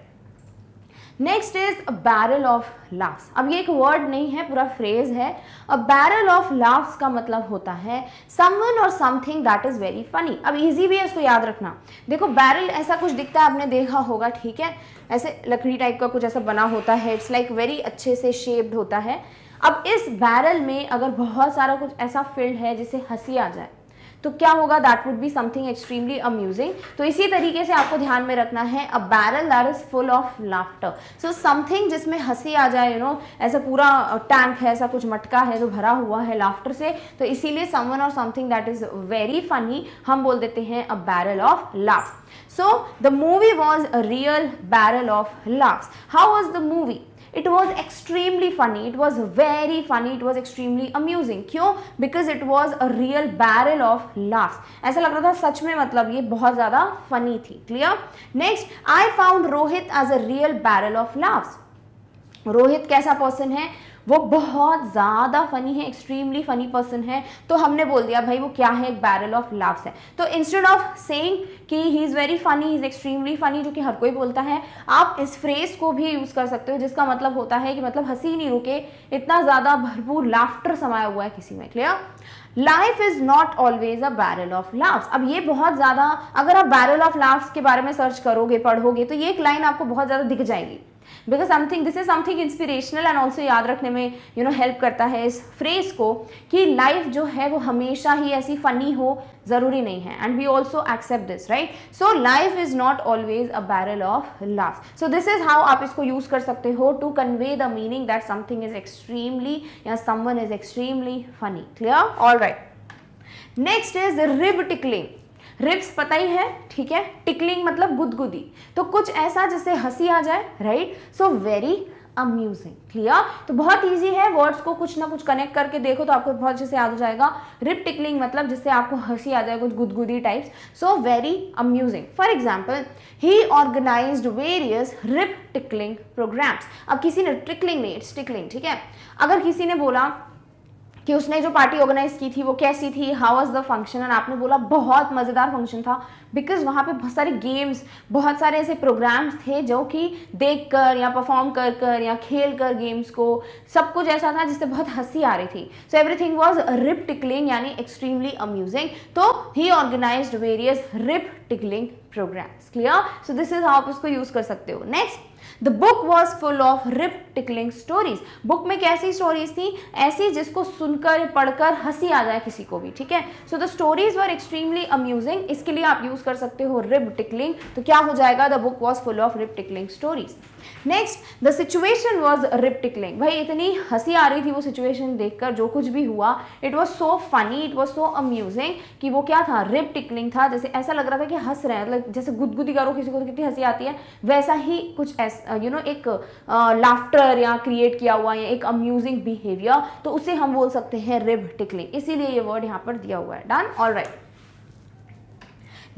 Next is a barrel of laughs. अब ये एक word नहीं है, पूरा फ्रेज है। अ बैरल ऑफ लाफ्स का मतलब होता है समवन और something that is very funny. अब इजी भी है इसको याद रखना। देखो बैरल ऐसा कुछ दिखता है, आपने देखा होगा, ठीक है, ऐसे लकड़ी टाइप का कुछ ऐसा बना होता है, इट्स लाइक वेरी अच्छे से शेप्ड होता है। अब इस बैरल में अगर बहुत सारा कुछ ऐसा फिल्ड है जिससे हंसी आ जाए तो क्या होगा? That would be something extremely amusing. तो इसी तरीके से आपको ध्यान में रखना है अ barrel that is full of laughter. So something जिसमें हंसी आ जाए, यू नो ऐसा पूरा टैंक है, ऐसा कुछ मटका है जो भरा हुआ है लाफ्टर से, तो इसीलिए समवन और something that is very funny हम बोल देते हैं अ barrel of laughs. So the movie was a real barrel of laughs. How was the movie? It was extremely funny, it was very funny, it was extremely amusing। क्यों? Because it was a real barrel of laughs। ऐसा लग रहा था सच में, मतलब ये बहुत ज़्यादा funny थी। Clear? Next, I found Rohit as a real barrel of laughs। Rohit कैसा पर्सन है? वो बहुत ज़्यादा फनी है, एक्सट्रीमली फनी पर्सन है, तो हमने बोल दिया भाई वो क्या है? एक बैरल ऑफ लाफ्स है। तो इंस्टेड ऑफ सेइंग कि he is very funny, he is extremely funny, जो कि हर कोई बोलता है, आप इस फ्रेज को भी यूज़ कर सकते हो जिसका मतलब होता है कि मतलब हंसी नहीं रुके, इतना ज़्यादा भरपूर लाफ्टर समाया हुआ है किसी में। Clear? Life is not always a barrel of laughs. अब ये बहुत ज़्यादा, अगर आप बैरल ऑफ लाफ्स के बारे में सर्च करोगे, पढ़ोगे, तो ये एक लाइन आपको बहुत ज़्यादा दिख जाएगी। Because something, this is something inspirational and also याद रखने में यू नो हेल्प करता है इस फ्रेज को कि लाइफ जो है वो हमेशा ही ऐसी फनी हो, जरूरी नहीं है, and we also accept this, right. So life is not always a barrel of laughs. So this is how आप इसको यूज कर सकते हो to convey the meaning that something is extremely या someone is extremely funny. Clear? All right. Next is rib tickling. Ribs पता ही है, ठीक है, टिकलिंग मतलब गुदगुदी, तो कुछ ऐसा जिससे हंसी आ जाए, राइट, सो वेरी अम्यूजिंग, क्लियर। तो बहुत इजी है, वर्ड्स को कुछ ना कुछ कनेक्ट करके देखो तो आपको बहुत अच्छे से याद हो जाएगा। रिप टिकलिंग मतलब जिससे आपको हंसी आ जाए, कुछ गुदगुदी types, so very amusing. For example, he organised various rib tickling programs. अब किसी ने टिकलिंग नहीं, इट्स टिकलिंग, ठीक है, अगर किसी ने बोला कि उसने जो पार्टी ऑर्गेनाइज की थी वो कैसी थी, how was the function, and आपने बोला बहुत मज़ेदार फंक्शन था, बिकॉज वहाँ पे बहुत सारे गेम्स, बहुत सारे ऐसे प्रोग्राम्स थे जो कि देख कर या परफॉर्म कर कर या खेल कर गेम्स को, सब कुछ ऐसा था जिससे बहुत हंसी आ रही थी। So everything was rib tickling यानी एक्सट्रीमली अम्यूजिंग। तो ही organised various rib tickling programmes, clear. So this is how आप इसको यूज कर सकते हो। Next, the book was full of rib tickling stories. Book में कैसी स्टोरीज थी, ऐसी जिसको सुनकर पढ़कर हंसी आ जाए किसी को भी, ठीक है। So the stories were extremely amusing, इसके लिए आप यूज कर सकते हो रिप टिकलिंग, तो क्या हो जाएगा, the book was full of rib tickling stories. Next, the situation was rib tickling. भाई इतनी हंसी आ रही थी वो सिचुएशन देखकर, जो कुछ भी हुआ, it was so funny, it was so amusing कि वो क्या था, रिप टिकलिंग था, जैसे ऐसा लग रहा था कि हंस रहे हैं, मतलब जैसे गुदगुदी करो किसी को तो कितनी हंसी आती है, वैसा ही कुछ एक लाफ्टर या क्रिएट किया हुआ या एक अम्यूजिंग बिहेवियर, तो उसे हम बोल सकते हैं रिप टिकलिंग, इसीलिए ये वर्ड यहाँ पर दिया हुआ है। Done, alright.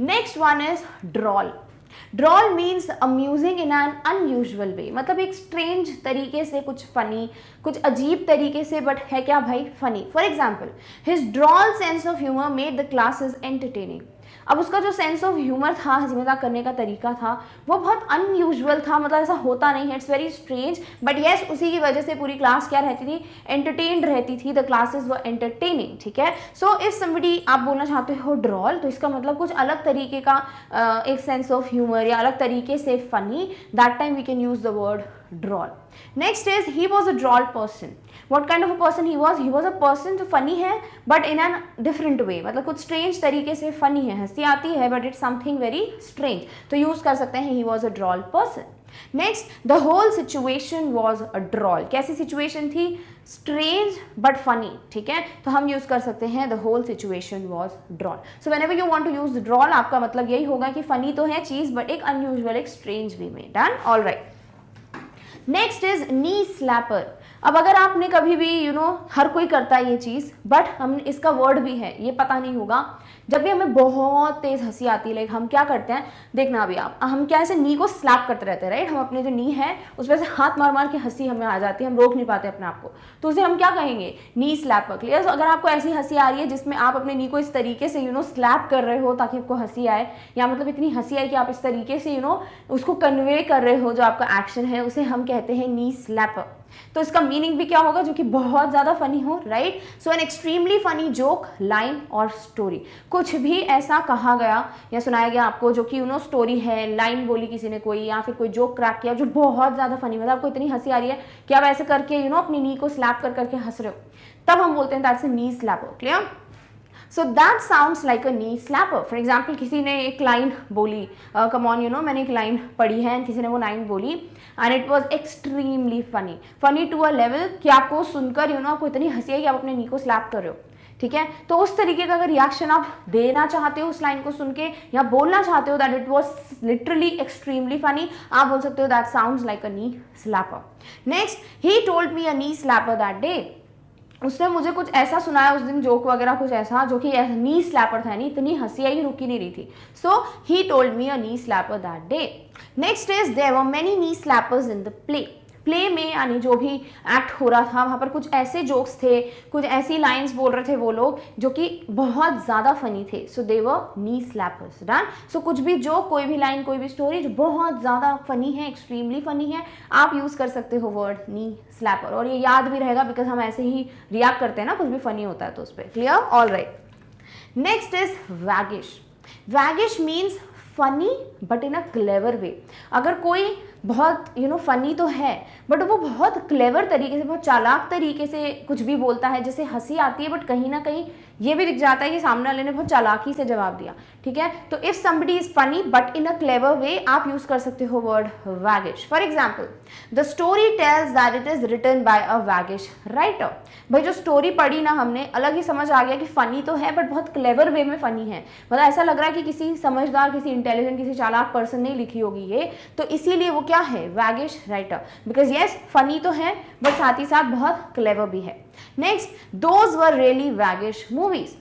Next one is drawl. Drawl means amusing in an unusual way, मतलब एक स्ट्रेंज तरीके से, कुछ फनी, कुछ अजीब तरीके से, बट है क्या भाई, funny. For example, his drawl sense of humour made the classes entertaining. अब उसका जो सेंस ऑफ ह्यूमर था, हंसी मजाक करने का तरीका था, वो बहुत अनयूजुअल था, मतलब ऐसा होता नहीं है, it's very strange, but yes उसी की वजह से पूरी क्लास क्या रहती थी, एंटरटेन्ड रहती थी, द क्लासेस वर एंटरटेनिंग, ठीक है। सो इफ समबडी आप बोलना चाहते हो ड्रॉल, तो इसका मतलब कुछ अलग तरीके का एक सेंस ऑफ ह्यूमर या अलग तरीके से funny, that time we can use the word drawl. Next is he was a drawl person. What kind of a person he was? He was a person जो funny है but in an different way, मतलब कुछ strange तरीके से funny है, हंसी आती है but it's something very strange, तो use कर सकते हैं he was a droll person. Next, the whole situation was a droll. कैसी situation थी, strange but funny, ठीक है, तो हम use कर सकते हैं the whole situation was droll. So whenever you want to use droll, आपका मतलब यही होगा कि funny तो है चीज़ but एक unusual, एक strange way में। Done? All right. Next is knee slapper. अब अगर आपने कभी भी हर कोई करता है ये चीज़, बट हम इसका वर्ड भी है, ये पता नहीं होगा। जब भी हमें बहुत तेज़ हंसी आती है, लाइक हम क्या करते हैं, देखना अभी आप, हम क्या ऐसे नी को स्लैप करते रहते हैं, राइट, हम अपने जो नी है उस पर से हाथ मार मार के हंसी हमें आ जाती है, हम रोक नहीं पाते अपने आप को, तो उसे हम क्या कहेंगे, नी स्लैपर, क्लियर। अगर आपको ऐसी हंसी आ रही है जिसमें आप अपने नी को इस तरीके से स्लैप कर रहे हो ताकि आपको हंसी आए, या मतलब इतनी हंसी आए कि आप इस तरीके से उसको कन्वे कर रहे हो, जो आपका एक्शन है, उसे हम कहते हैं नी स्लैपर। तो इसका मीनिंग भी क्या होगा, जो कि बहुत ज्यादा फनी हो, right. So an extremely funny joke, line और स्टोरी, कुछ भी ऐसा कहा गया या सुनाया गया आपको जो कि स्टोरी है, लाइन बोली किसी ने कोई, या फिर कोई जोक क्रैक किया जो बहुत ज्यादा फनी, मतलब आपको इतनी हंसी आ रही है कि आप ऐसे करके अपनी नी को स्लैप कर करके हंस रहे हो, तब हम बोलते हैं that's a knee slapper, clear. So that sounds like a knee slapper. For example, किसी ने एक लाइन बोली, कम ऑन मैंने एक लाइन पढ़ी है, किसी ने वो लाइन बोली and it was extremely funny, funny to a level कि आपको सुनकर आपको इतनी हंसी है कि आप अपने नी को स्लैप कर रहे हो, ठीक है। तो उस तरीके का अगर रिएक्शन आप देना चाहते हो उस लाइन को सुन के, या बोलना चाहते हो that it was literally extremely funny, आप बोल सकते हो that sounds like a knee slapper. Next, he told me a knee slapper that day. उसने मुझे कुछ ऐसा सुनाया उस दिन, जोक वगैरह कुछ ऐसा जो कि नी स्लैपर था, नहीं इतनी हंसी आई रुकी नहीं रही थी। So he told me a knee slapper that day. Next is there were many knee slappers in the play. Play में यानी जो भी एक्ट हो रहा था वहाँ पर कुछ ऐसे जोक्स थे, कुछ ऐसी लाइंस बोल रहे थे वो लोग जो कि बहुत ज़्यादा फनी थे, सो दे वर नी स्लैपर्स। डन। सो कुछ भी जोक, कोई भी लाइन, कोई भी स्टोरी जो बहुत ज़्यादा फनी है, एक्सट्रीमली फनी है, आप यूज़ कर सकते हो वर्ड नी स्लैपर, और ये याद भी रहेगा बिकॉज हम ऐसे ही रिएक्ट करते हैं ना, कुछ भी फनी होता है तो उस पर, clear. All right. Next is waggish. Waggish means funny but in a clever way. अगर कोई बहुत फनी तो है बट वो बहुत क्लेवर तरीके से, बहुत चालाक तरीके से कुछ भी बोलता है, जैसे हंसी आती है बट कहीं ना कहीं ये भी दिख जाता है कि सामने वाले ने बहुत चालाकी से जवाब दिया, ठीक है। तो if somebody is funny but in a clever way, आप यूज कर सकते हो word waggish. For example, the story tells that it is written by a waggish writer. भाई जो स्टोरी पढ़ी ना हमने, अलग ही समझ आ गया कि फनी तो है बट बहुत क्लेवर वे में फनी है। मतलब ऐसा लग रहा है कि किसी समझदार, किसी इंटेलिजेंट, किसी चालाक पर्सन ने लिखी होगी ये, तो इसीलिए वो क्या है, वैगिश राइटर। बिकॉज यस फनी तो है बट साथ ही साथ बहुत क्लेवर भी है। Next, those were really waggish movies.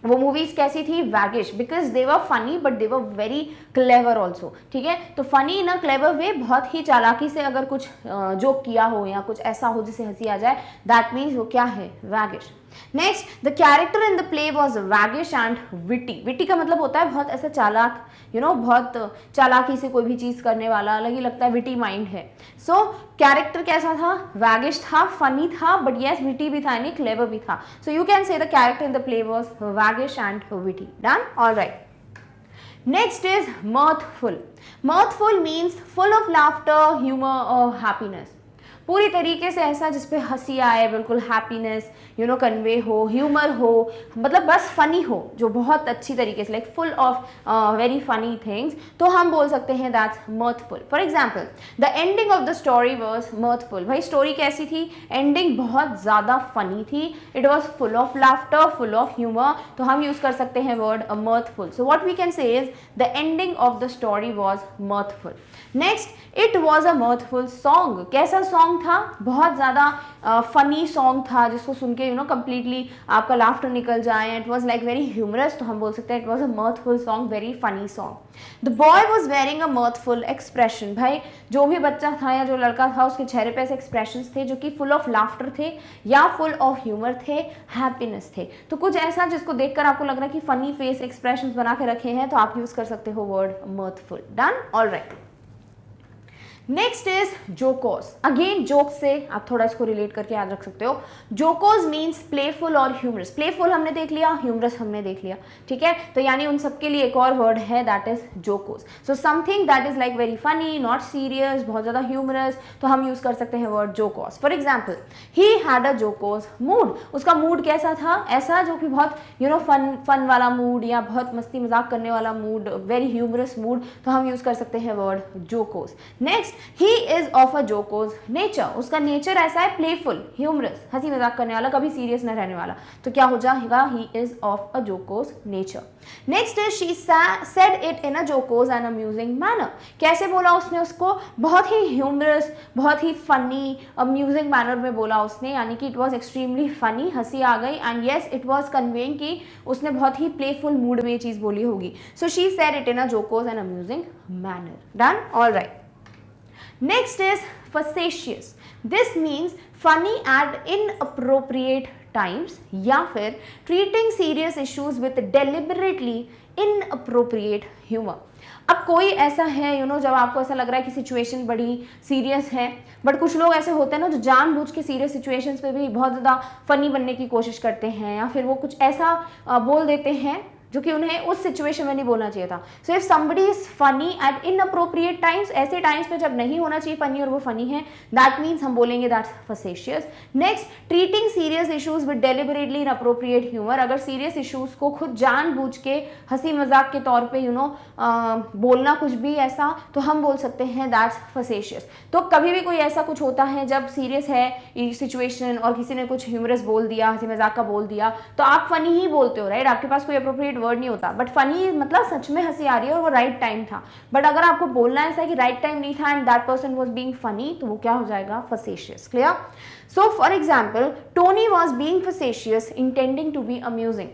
वो मूवीज कैसी थी, waggish, because they were funny but they were very clever also, ठीक है। तो फनी इन अ क्लेवर वे, बहुत ही चालाकी से अगर कुछ जोक किया हो या कुछ ऐसा हो जिससे हंसी आ जाए, दैट मीन्स वो क्या है, waggish. Next, the character in the play was waggish and witty. Witty का मतलब होता है बहुत ऐसा चालाक, बहुत चालाकी से कोई भी चीज करने वाला, अलग ही लगता है, विटी माइंड है। सो कैरेक्टर कैसा था, वैगिश था, फनी था, बट यस विटी भी था, यानी क्लेवर भी था। So you can say the character in the play was waggish and witty. Done, all right. Next is mirthful. Mirthful means full of laughter, humor or happiness. पूरी तरीके से ऐसा जिसपे हंसी आए, बिल्कुल हैप्पीनेस कन्वे हो, ह्यूमर हो, मतलब बस फनी हो, जो बहुत अच्छी तरीके से, like full of very funny things, तो हम बोल सकते हैं that's mirthful. For example, the ending of the story was mirthful. भाई स्टोरी कैसी थी, एंडिंग बहुत ज़्यादा फनी थी, it was full of laughter, full of humour, तो हम यूज़ कर सकते हैं word mirthful. So what we can say is the ending of the story was mirthful. Next, it was a mirthful song. कैसा song था, बहुत ज़्यादा funny song था, जिसको सुन के कंप्लीटली आपका लाफ्टर निकल जाए, it was like very humorous, तो हम बोल सकते हैं it was a mirthful song, very funny song. The boy was wearing a mirthful expression. भाई जो भी बच्चा था या जो लड़का था, उसके चेहरे पे ऐसे एक्सप्रेशन थे जो कि फुल ऑफ लाफ्टर थे या फुल ऑफ ह्यूमर थे, हैप्पीनेस थे। तो कुछ ऐसा जिसको देखकर आपको लग रहा है कि फनी फेस एक्सप्रेशन बना के रखे हैं, तो आप यूज कर सकते हो word mirthful. Done, alright. Next is jocose. Again joke से आप थोड़ा इसको रिलेट करके याद रख सकते हो. जोकोस मीन्स प्लेफुल और ह्यूमरस. प्लेफुल हमने देख लिया, ह्यूमरस हमने देख लिया, ठीक है. तो यानी उन सबके लिए एक और वर्ड है, that is jocose. So something that is like very funny, not serious, बहुत ज्यादा ह्यूमरस, तो हम यूज कर सकते हैं word jocose. For example, he had a jocose mood. उसका मूड कैसा था, ऐसा जो कि बहुत फन वाला मूड या बहुत मस्ती मजाक करने वाला मूड, वेरी ह्यूमरस मूड, तो हम यूज कर सकते हैं word jocose. Next, he is of a jocose nature. उसका नेचर ऐसा है प्लेफुल, ह्यूमरस, हंसी मजाक करने वाला, कभी सीरियस न रहने वाला, तो क्या हो जाएगा, he is of a jocose nature. Next is she said it in a jocose and amusing manner. कैसे बोला उसने उसको, बहुत ही ह्यूमरस, बहुत ही फनी, अम्यूजिंग मैनर में बोला उसने, यानी कि इट वॉज एक्सट्रीमली फनी, हंसी आ गई, and yes it was conveying कि उसने बहुत ही प्लेफुल मूड में ये चीज बोली होगी. So she said it in a jocose and amusing manner. Done? All right. Next is facetious. This means funny at inappropriate times या फिर treating serious issues with deliberately inappropriate humor. अब कोई ऐसा है जब आपको ऐसा लग रहा है कि सिचुएशन बड़ी सीरियस है, बट कुछ लोग ऐसे होते हैं ना जो जानबूझ के सीरियस सिचुएशंस पे भी बहुत ज़्यादा फनी बनने की कोशिश करते हैं, या फिर वो कुछ ऐसा बोल देते हैं जो कि उन्हें उस सिचुएशन में नहीं बोलना चाहिए था. So if somebody is funny at inappropriate times, ऐसे टाइम्स पे जब नहीं होना चाहिए फनी और वो फनी है, दैट मीन्स हम बोलेंगे that's facetious. Next, treating serious issues with deliberately inappropriate humour. अगर सीरियस इश्यूज को खुद जानबूझ के हंसी मजाक के तौर पे बोलना कुछ भी ऐसा, तो हम बोल सकते हैं दैट्स फसेशियस. तो कभी भी कोई ऐसा कुछ होता है जब सीरियस है सिचुएशन और किसी ने कुछ ह्यूमरस बोल दिया, हंसी मजाक का बोल दिया, तो आप फनी ही बोलते हो, राइट. आपके पास कोई अप्रोप्रिएट वर्ड नहीं होता, बट फनी मतलब सच में हंसी आ रही है और वो राइट टाइम था. बट अगर आपको बोलना ऐसा है कि राइट टाइम नहीं था and that person was being funny, तो वो क्या हो जाएगा, facetious. Clear. So for example, Tony was being facetious intending to be amusing.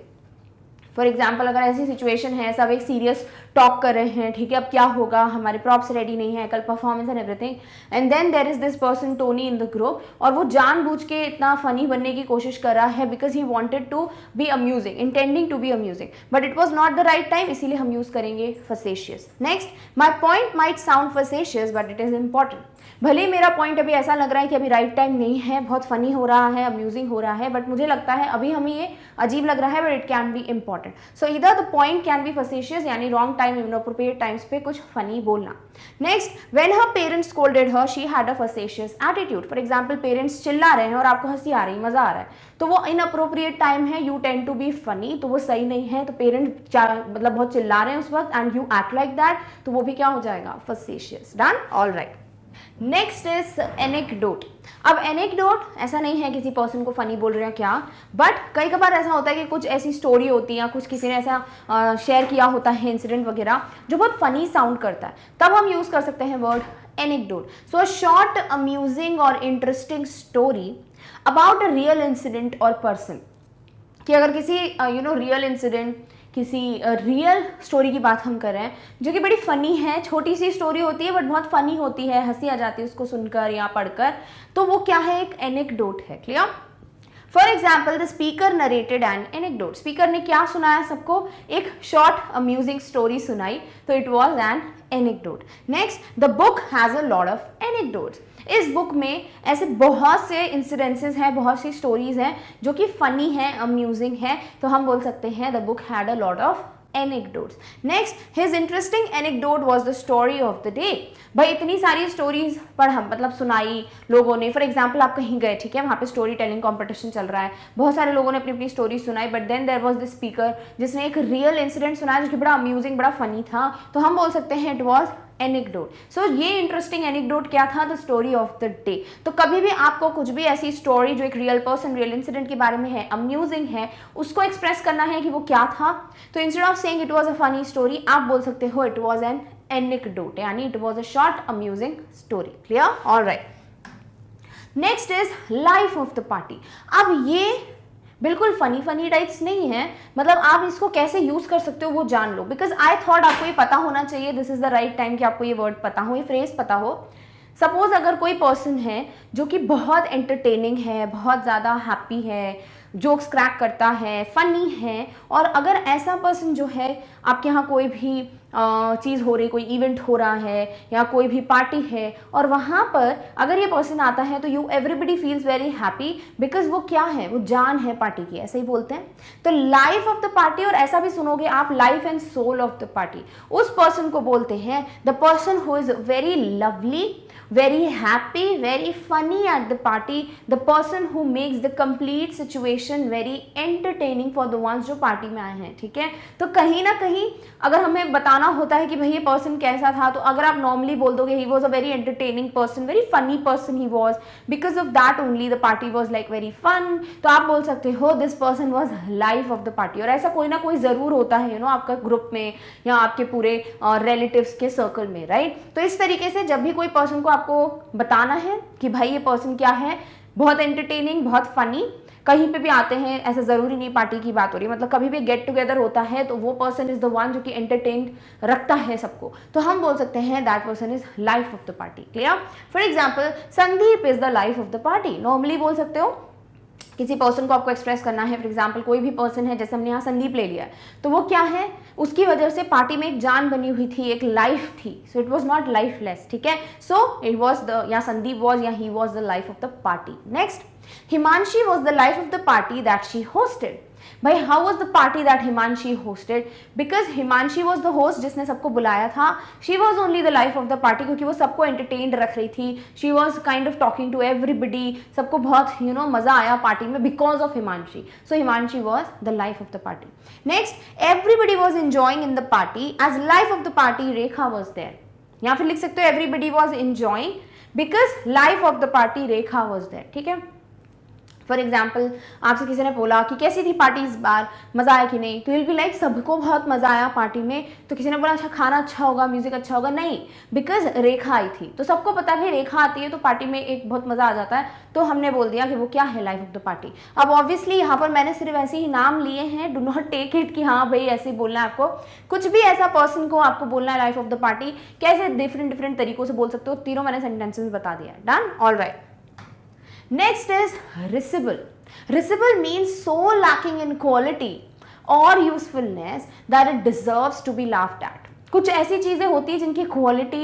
For example, अगर ऐसी सिचुएशन है, सब एक सीरियस टॉक कर रहे हैं, ठीक है, अब क्या होगा, हमारे प्रॉप्स रेडी नहीं है, कल performance and everything, and then there is this person Tony in the group, और वो जानबूझ के इतना फनी बनने की कोशिश कर रहा है because he wanted to be amusing, intending to be amusing, but it was not the right time, इसीलिए हम यूज करेंगे facetious. Next, my point might sound facetious but it is important. भले ही मेरा पॉइंट अभी ऐसा लग रहा है कि अभी राइट टाइम नहीं है, बहुत फनी हो रहा है, अम्यूजिंग हो रहा है, बट मुझे लगता है अभी हमें ये अजीब लग रहा है, but it can be important. So इधर the point can be facetious, यानी रॉन्ग टाइम, इनअप्रोप्रिएट टाइम्स पे कुछ फनी बोलना. Next, when her parents scolded her she had a facetious attitude. For example, parents चिल्ला रहे हैं और आपको हंसी आ रही, मजा आ रहा है, तो वो इनअप्रोप्रिएट टाइम है, you tend to be funny, तो वो सही नहीं है. तो पेरेंट्स मतलब बहुत चिल्ला रहे हैं उस वक्त and you act like that, तो वो भी क्या हो जाएगा, facetious. Done, all right. Next is anecdote. अब एनेक्डोट ऐसा नहीं है किसी पर्सन को फनी बोल रहे हैं क्या, बट कई कबार ऐसा होता है कि कुछ ऐसी स्टोरी होती है या कुछ किसी ने ऐसा शेयर किया होता है इंसिडेंट वगैरह जो बहुत फनी साउंड करता है, तब हम यूज कर सकते हैं word anecdote. So a short amusing और interesting story about a real incident और पर्सन. कि अगर किसी रियल इंसिडेंट, किसी रियल स्टोरी की बात हम कर रहे हैं जो कि बड़ी फ़नी है, छोटी सी स्टोरी होती है बट बहुत फ़नी होती है, हंसी आ जाती है उसको सुनकर या पढ़कर, तो वो क्या है, एक एनेक्डोट है. Clear? For example, the speaker narrated N anecdote. Speaker ने क्या सुनाया सबको, एक शॉर्ट अम्यूजिंग स्टोरी सुनाई, तो it was an anecdote. Next, the book has a lot of anecdotes. इस बुक में ऐसे बहुत से इंसिडेंसेस हैं, बहुत सी स्टोरीज हैं जो कि फनी हैं, अम्यूजिंग है, तो हम बोल सकते हैं the book had a lot of anecdotes. Next, his interesting anecdote was the story of the day. भाई इतनी सारी स्टोरीज पर हम मतलब सुनाई लोगों ने. फॉर एग्जाम्पल, आप कहीं गए, ठीक है, वहाँ पे स्टोरी टेलिंग कॉम्पिटिशन चल रहा है, बहुत सारे लोगों ने अपनी अपनी स्टोरी सुनाई, but then there was the speaker जिसने एक रियल इंसिडेंट सुनाया जो कि बड़ा अम्यूजिंग, बड़ा फनी था, तो हम बोल सकते हैं इट वॉज एनेक्डोट. सो ये इंटरेस्टिंग एनेक्डोट क्या था, the story of the day. तो कभी भी आपको कुछ भी ऐसी स्टोरी जो एक रियल पर्सन, रियल इंसिडेंट के बारे में है, अम्यूजिंग है, उसको एक्सप्रेस करना है कि वो क्या था, तो instead of saying it was a funny story, आप बोल सकते हो इट वाज एन एनेक्डोट, यानी it was a short amusing story. Clear? Alright. Next is life of the party. अब ये बिल्कुल फनी टाइप्स नहीं है, मतलब आप इसको कैसे यूज कर सकते हो वो जान लो, बिकॉज आई थॉट आपको ये पता होना चाहिए, this is the right time कि आपको ये वर्ड पता हो, ये फ्रेज पता हो. सपोज अगर कोई पर्सन है जो कि बहुत एंटरटेनिंग है, बहुत ज़्यादा हैप्पी है, जोक्स क्रैक करता है, फनी है, और अगर ऐसा पर्सन जो है आपके यहाँ कोई भी चीज़ हो रही, कोई इवेंट हो रहा है या कोई भी पार्टी है, और वहाँ पर अगर ये पर्सन आता है तो you everybody feels very happy, because वो क्या है, वो जान है पार्टी की, ऐसे ही बोलते हैं. तो लाइफ ऑफ द पार्टी, और ऐसा भी सुनोगे आप, life and soul of the party, उस पर्सन को बोलते हैं the person who is very lovely, very happy, very funny at the party, the person who makes the complete situation very entertaining for the ones जो party में आए हैं. ठीक है, तो कहीं ना कहीं अगर हमें बताना होता है कि भाई ये पर्सन कैसा था, तो अगर आप नॉर्मली बोल दोगे he was a very entertaining person, very funny person he was, because of that only the party was like very fun, तो आप बोल सकते हो this person was life of the party. और ऐसा कोई ना कोई ज़रूर होता है आपका ग्रुप में या आपके पूरे रिलेटिव्स के सर्कल में, राइट. तो इस तरीके से जब भी कोई पर्सन को आपको बताना है कि भाई ये पर्सन क्या है, बहुत एंटरटेनिंग, बहुत फनी, कहीं पे भी आते हैं, ऐसा जरूरी नहीं पार्टी की बात हो रही है, मतलब कभी भी गेट टुगेदर होता है तो वो पर्सन इज द वन जो कि एंटरटेन रखता है सबको, तो हम बोल सकते हैं that person is life of the party. Clear? For example, Sandeep is the life of the party. Normally बोल सकते हो किसी पर्सन को आपको एक्सप्रेस करना है. फॉर एग्जाम्पल, कोई भी पर्सन है, जैसे हमने यहाँ संदीप ले लिया, तो वो क्या है, उसकी वजह से पार्टी में एक जान बनी हुई थी, एक लाइफ थी, सो इट वॉज नॉट लाइफलेस. ठीक है, सो इट वॉज द, या संदीप वॉज या he was the life of the party. Next, Himanshi was the life of the party that she hosted. भाई how was the party that Himanshi hosted, because Himanshi was the host जिसने सबको बुलाया था. She was only the life of the party, क्योंकि वो सबको entertained रख रही थी. She was kind of talking to everybody, सबको बहुत मजा आया पार्टी में because of Himanshi. So Himanshi was the life of the party. Next, everybody was enjoying in the party as life of the party Rekha was there. या फिर लिख सकते हो everybody was enjoying because life of the party Rekha was there. ठीक है, for example, आपसे किसी ने बोला कि कैसी थी पार्टी इस बार, मज़ा आया कि नहीं, तो विल बी लाइक सबको बहुत मज़ा आया पार्टी में. तो किसी ने बोला अच्छा खाना अच्छा होगा, म्यूजिक अच्छा होगा, नहीं, बिकॉज रेखा आई थी. तो सबको पता है रेखा आती है तो पार्टी में एक बहुत मज़ा आ जाता है, तो हमने बोल दिया कि वो क्या है, लाइफ ऑफ द पार्टी. अब ऑब्वियसली यहाँ पर मैंने सिर्फ ऐसे ही नाम लिए हैं, डू नॉट टेक इट कि हाँ भाई ऐसे ही बोलना है आपको. कुछ भी ऐसा पर्सन को आपको बोलना है लाइफ ऑफ द पार्टी, कैसे डिफरेंट तरीकों से बोल सकते हो, तीनों मैंने सेंटेंसेस बता दिया है. Done, all right. Next is risible. Risible means so lacking in quality or usefulness that it deserves to be laughed at. कुछ ऐसी चीज़ें होती हैं जिनकी क्वालिटी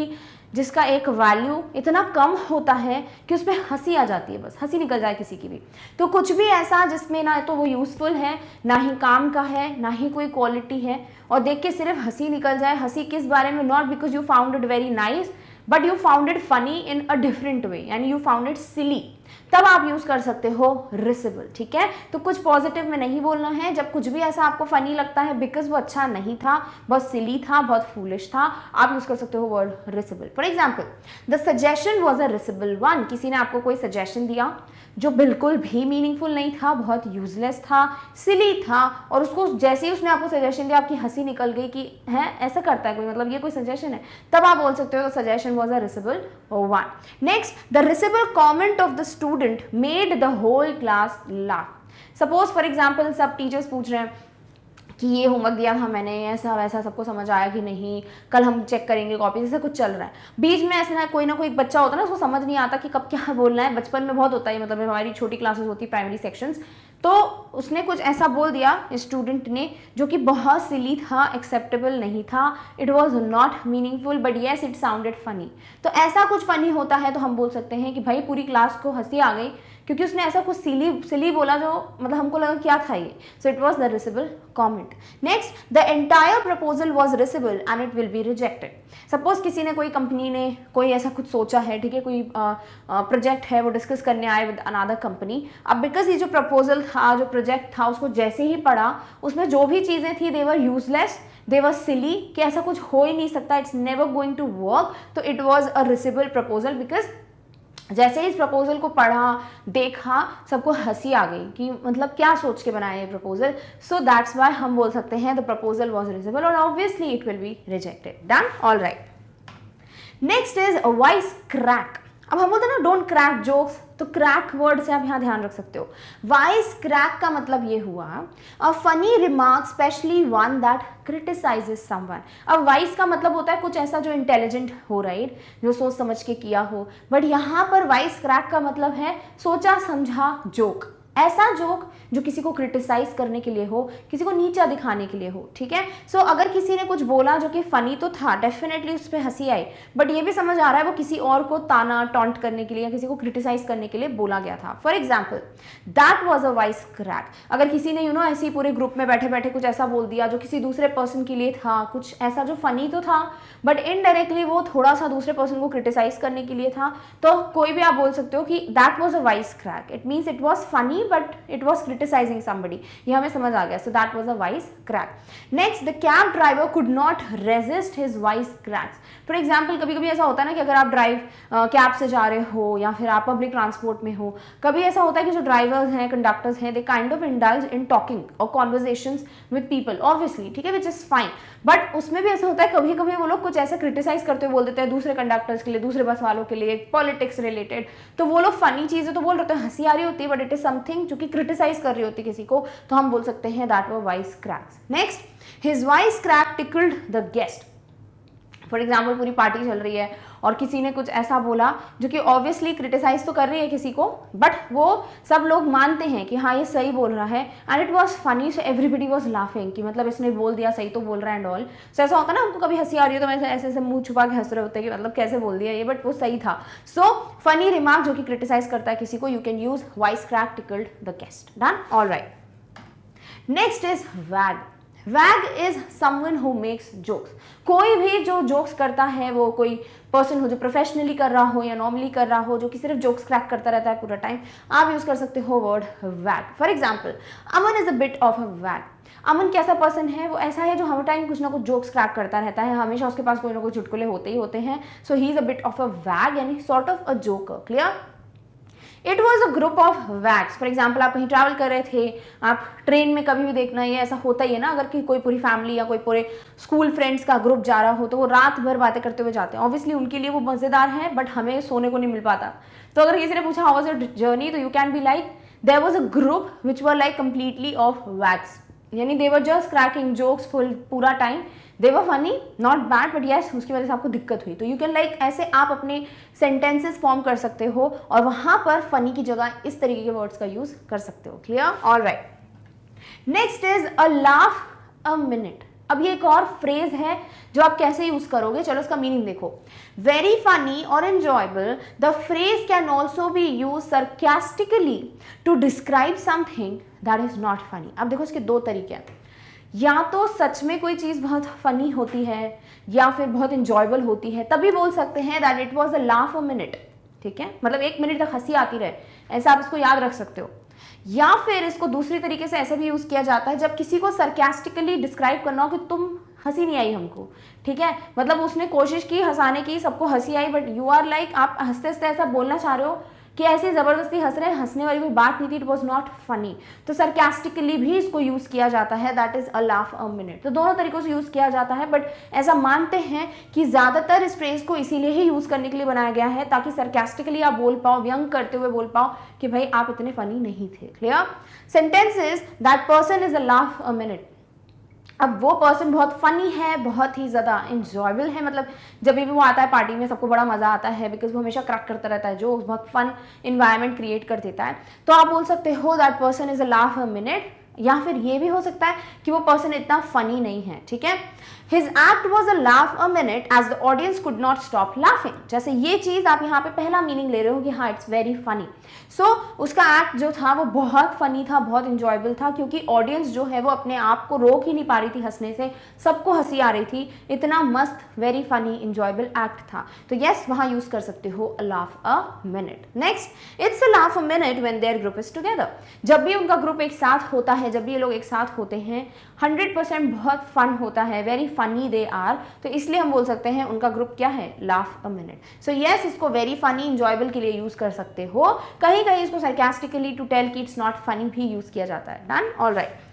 जिसका एक वैल्यू इतना कम होता है कि उस पर हंसी आ जाती है, बस हंसी निकल जाए किसी की भी। तो कुछ भी ऐसा जिसमें ना तो वो यूज़फुल है, ना ही काम का है, ना ही कोई क्वालिटी है, और देख के सिर्फ हंसी निकल जाए। हंसी किस बारे में? Not because you found it very nice, but you found it funny in a different way and you found it silly, तब आप यूज कर सकते हो रिसिबल। ठीक है, तो कुछ पॉजिटिव में नहीं बोलना है। जब कुछ भी ऐसा आपको फनी लगता है बिकॉज वो अच्छा नहीं था, बहुत सिली था, बहुत फूलिश था, आप यूज कर सकते हो word receivable. For example, the suggestion was a risible one. किसी ने आपको कोई सजेशन दिया जो बिल्कुल भी मीनिंगफुल नहीं था, बहुत यूजलेस था, सिली था, और उसको जैसे ही उसने आपको सजेशन दिया आपकी हंसी निकल गई कि है ऐसा करता है कोई, मतलब ये कोई सजेशन है, तब आप बोल सकते हो suggestion was a risible one. Next, the risible comment of the student made the whole class laugh. Suppose for example सब टीचर्स पूछ रहे हैं कि ये होमवर्क दिया था मैंने, ऐसा वैसा, सबको समझ आया कि नहीं, कल हम चेक करेंगे कॉपी, जैसे कुछ चल रहा है। बीच में ऐसे ना कोई एक बच्चा होता है ना, उसको समझ नहीं आता कि कब क्या बोलना है। बचपन में बहुत होता है, मतलब हमारी छोटी क्लासेस होती है, प्राइमरी सेक्शंस, तो उसने कुछ ऐसा बोल दिया स्टूडेंट ने जो कि बहुत सिली था, एक्सेप्टेबल नहीं था, it was not meaningful, but yes it sounded funny. तो ऐसा कुछ फनी होता है तो हम बोल सकते हैं कि भाई पूरी क्लास को हंसी आ गई क्योंकि उसने ऐसा कुछ सिली बोला जो मतलब हमको लगा क्या था ये। सो it was the risible comment. Next, the entire proposal was receivable and it will be rejected. Suppose किसी ने, कोई कंपनी ने कोई ऐसा कुछ सोचा है, ठीक है, कोई प्रोजेक्ट है, वो डिस्कस करने आए विद अनदर कंपनी। अब बिकॉज ये जो प्रपोजल था, जो प्रोजेक्ट था, उसको जैसे ही पढ़ा उसमें जो भी चीज़ें थी दे वर यूजलेस, दे वर सिली, कि ऐसा कुछ हो ही नहीं सकता, it's never going to work. तो it was a risible proposal because जैसे ही इस प्रपोजल को पढ़ा, देखा, सबको हंसी आ गई कि मतलब क्या सोच के बनाया ये प्रपोजल। सो दैट्स वाई हम बोल सकते हैं द प्रपोजल वॉज रिसिबल और obviously it will be rejected. Done, all right. Next is voice crack. अब हम बोलते हैं ना डोंट क्रैक जोक्स, तो क्रैक वर्ड से आप यहाँ ध्यान रख सकते हो। वॉइस क्रैक का मतलब ये हुआ a funny remark specially one that criticises someone. अब वॉइस का मतलब होता है कुछ ऐसा जो इंटेलिजेंट हो, राइट, जो सोच समझ के किया हो, बट यहाँ पर वॉइस क्रैक का मतलब है सोचा समझा जोक, ऐसा जोक जो किसी को क्रिटिसाइज करने के लिए हो, किसी को नीचा दिखाने के लिए हो। ठीक है, सो अगर किसी ने कुछ बोला जो कि फनी तो था, डेफिनेटली उस पर हंसी आई, बट ये भी समझ आ रहा है वो किसी और को ताना टॉन्ट करने के लिए या किसी को क्रिटिसाइज करने के लिए बोला गया था। For example, that was a voice crack. अगर किसी ने ऐसे ही पूरे ग्रुप में बैठे बैठे कुछ ऐसा बोल दिया जो किसी दूसरे पर्सन के लिए था, कुछ ऐसा जो फनी तो था बट इनडायरेक्टली वो थोड़ा सा दूसरे पर्सन को क्रिटिसाइज करने के लिए था, तो कोई भी आप बोल सकते हो कि that was a voice crack. It means it was funny but it was criticizing somebody. ये हमें समझ आ गया। So that was a voice crack. Next, the cab driver could not resist his voice cracks. For example, कभी कभी ऐसा होता है ना कि अगर आप ड्राइव कैब से जा रहे हो या फिर आप पब्लिक ट्रांसपोर्ट में हो, कभी ऐसा होता है कि जो ड्राइवर्स हैं, कंडक्टर्स हैं, they kind of indulge in talking और कॉन्वर्जेशंस विद पीपल, ऑब्वियसली, ठीक है, विच इज फाइन, बट उसमें भी ऐसा होता है कभी कभी वो लोग कुछ ऐसा क्रिटिसाइज करते हुए बोल देते हैं दूसरे कंडक्टर्स के लिए, दूसरे बस वालों के लिए, पॉलिटिक्स रिलेटेड। तो वो लोग फनी चीजें तो बोल रहे होते हैं, हंसी आ रही होती है, बट इट इज समथिंग जो कि क्रिटिसाइज कर रही होती है किसी को, तो हम बोल सकते हैं that were voice cracks. Next, his voice crack tickled the guest. For example, पूरी पार्टी चल रही है और किसी ने कुछ ऐसा बोला जो कि ऑब्वियसली क्रिटिसाइज तो कर रही है किसी को, बट वो सब लोग मानते हैं कि हाँ ये सही बोल रहा है, and it was funny, so everybody was laughing कि मतलब इसने बोल दिया, सही तो बोल रहा है एंड ऑल। सो ऐसा होता है ना, हमको कभी हंसी आ रही है तो ऐसे ऐसे मुंह छुपा के हंस रहे होते हैं कि मतलब कैसे बोल दिया ये, बट वो सही था। सो फनी रिमार्क जो कि क्रिटिसाइज करता है किसी को, you can use voice crack tickled the guest. Done, all right. Next is वैग। वैग is someone who makes jokes. कोई भी जो जोक्स करता है, वो कोई पर्सन हो जो प्रोफेशनली कर रहा हो या नॉर्मली कर रहा हो, जो कि सिर्फ जोक्स क्रैक करता रहता है पूरा टाइम, आप यूज कर सकते हो वर्ड वैग। For example, Aman is a bit of a वैग। अमन कैसा पर्सन है? वो ऐसा है जो हर टाइम कुछ ना कुछ जोक्स क्रैक करता रहता है, हमेशा उसके पास कोई ना कोई चुटकुले होते ही होते हैं। So he is a bit of a wag, यानी sort of a joker. Clear? It was a group of wags. For example, आप कहीं ट्रैवल कर रहे थे, आप ट्रेन में कभी भी देखना, ये ऐसा होता ही है ना, अगर कि कोई पूरी फैमिली या कोई पूरे स्कूल फ्रेंड्स का ग्रुप जा रहा हो तो वो रात भर बातें करते हुए जाते हैं। ऑब्वियसली उनके लिए वो मजेदार है, बट हमें सोने को नहीं मिल पाता। तो अगर किसी ने पूछा हाउ वाज योर जर्नी, तो you can be like there was a group which were like completely of wags, यानी they were just cracking jokes full पूरा time. They were funny, not bad, but yes उसकी वजह से आपको दिक्कत हुई। तो यू कैन लाइक ऐसे आप अपने सेंटेंसेस फॉर्म कर सकते हो और वहां पर फनी की जगह इस तरीके के वर्ड्स का यूज कर सकते हो। Clear? All right. Next is a laugh a minute. अब ये एक और फ्रेज है जो आप कैसे यूज करोगे, चलो इसका मीनिंग देखो। वेरी फनी और enjoyable, the phrase can also be use sarcastically to describe something that is not funny. अब देखो इसके दो तरीके हैं, या तो सच में कोई चीज़ बहुत फनी होती है या फिर बहुत इंजॉयबल होती है, तभी बोल सकते हैं that it was a laugh a minute, ठीक है, मतलब 1 मिनट तक हंसी आती रहे, ऐसा आप इसको याद रख सकते हो। या फिर इसको दूसरी तरीके से ऐसे भी यूज किया जाता है जब किसी को सरकास्टिकली डिस्क्राइब करना हो कि तुम हंसी नहीं आई हमको, ठीक है, मतलब उसने कोशिश की हंसाने की, सबको हंसी आई, बट यू आर लाइक, आप हंसते हंसते ऐसा बोलना चाह रहे हो कि ऐसे जबरदस्ती हंस रहे हैं, हंसने वाली कोई बात नहीं थी, इट वॉज नॉट फनी, तो सरकास्टिकली भी इसको यूज किया जाता है, that is a laugh a minute. तो दोनों तरीकों से यूज किया जाता है, बट ऐसा मानते हैं कि ज्यादातर इस फ्रेज को इसीलिए ही यूज करने के लिए बनाया गया है ताकि सरकास्टिकली आप बोल पाओ, व्यंग करते हुए बोल पाओ कि भाई आप इतने फनी नहीं थे। Clear? Sentence is that person is a laugh a minute. अब वो पर्सन बहुत फनी है, बहुत ही ज़्यादा इंजॉयबल है, मतलब जब भी वो आता है पार्टी में सबको बड़ा मज़ा आता है बिकॉज वो हमेशा क्रैक करता रहता है, जो बहुत फन इन्वायरमेंट क्रिएट कर देता है। तो आप बोल सकते हो that person is a laugh a minute, या फिर ये भी हो सकता है कि वो पर्सन इतना फनी नहीं है, ठीक है। His act was a laugh a minute as the audience could not stop laughing। जैसे ये चीज आप यहाँ पे पहला मीनिंग ले रहे हो कि हाँ इट्स वेरी फनी, सो उसका एक्ट जो था वो बहुत फनी था, बहुत इंजॉयबल था, क्योंकि ऑडियंस जो है वो अपने आप को रोक ही नहीं पा रही थी हंसने से, सबको हंसी आ रही थी, इतना मस्त वेरी फनी इंजॉयबल एक्ट था। तो यस, वहाँ यूज कर सकते हो a laugh a minute। Next, it's a laugh a minute when their group is together। जब भी उनका ग्रुप एक साथ होता है, जब भी ये लोग एक साथ होते हैं, 100% बहुत फन होता है, वेरी फनी दे आर, तो इसलिए हम बोल सकते हैं उनका ग्रुप क्या है, laugh a minute. So yes, इसको वेरी फनी इंजॉयबल के लिए यूज कर सकते हो, कहीं कहीं इसको सरकास्टिकली टू टेल कि इट्स नॉट फनी भी यूज किया जाता है। Done? Alright.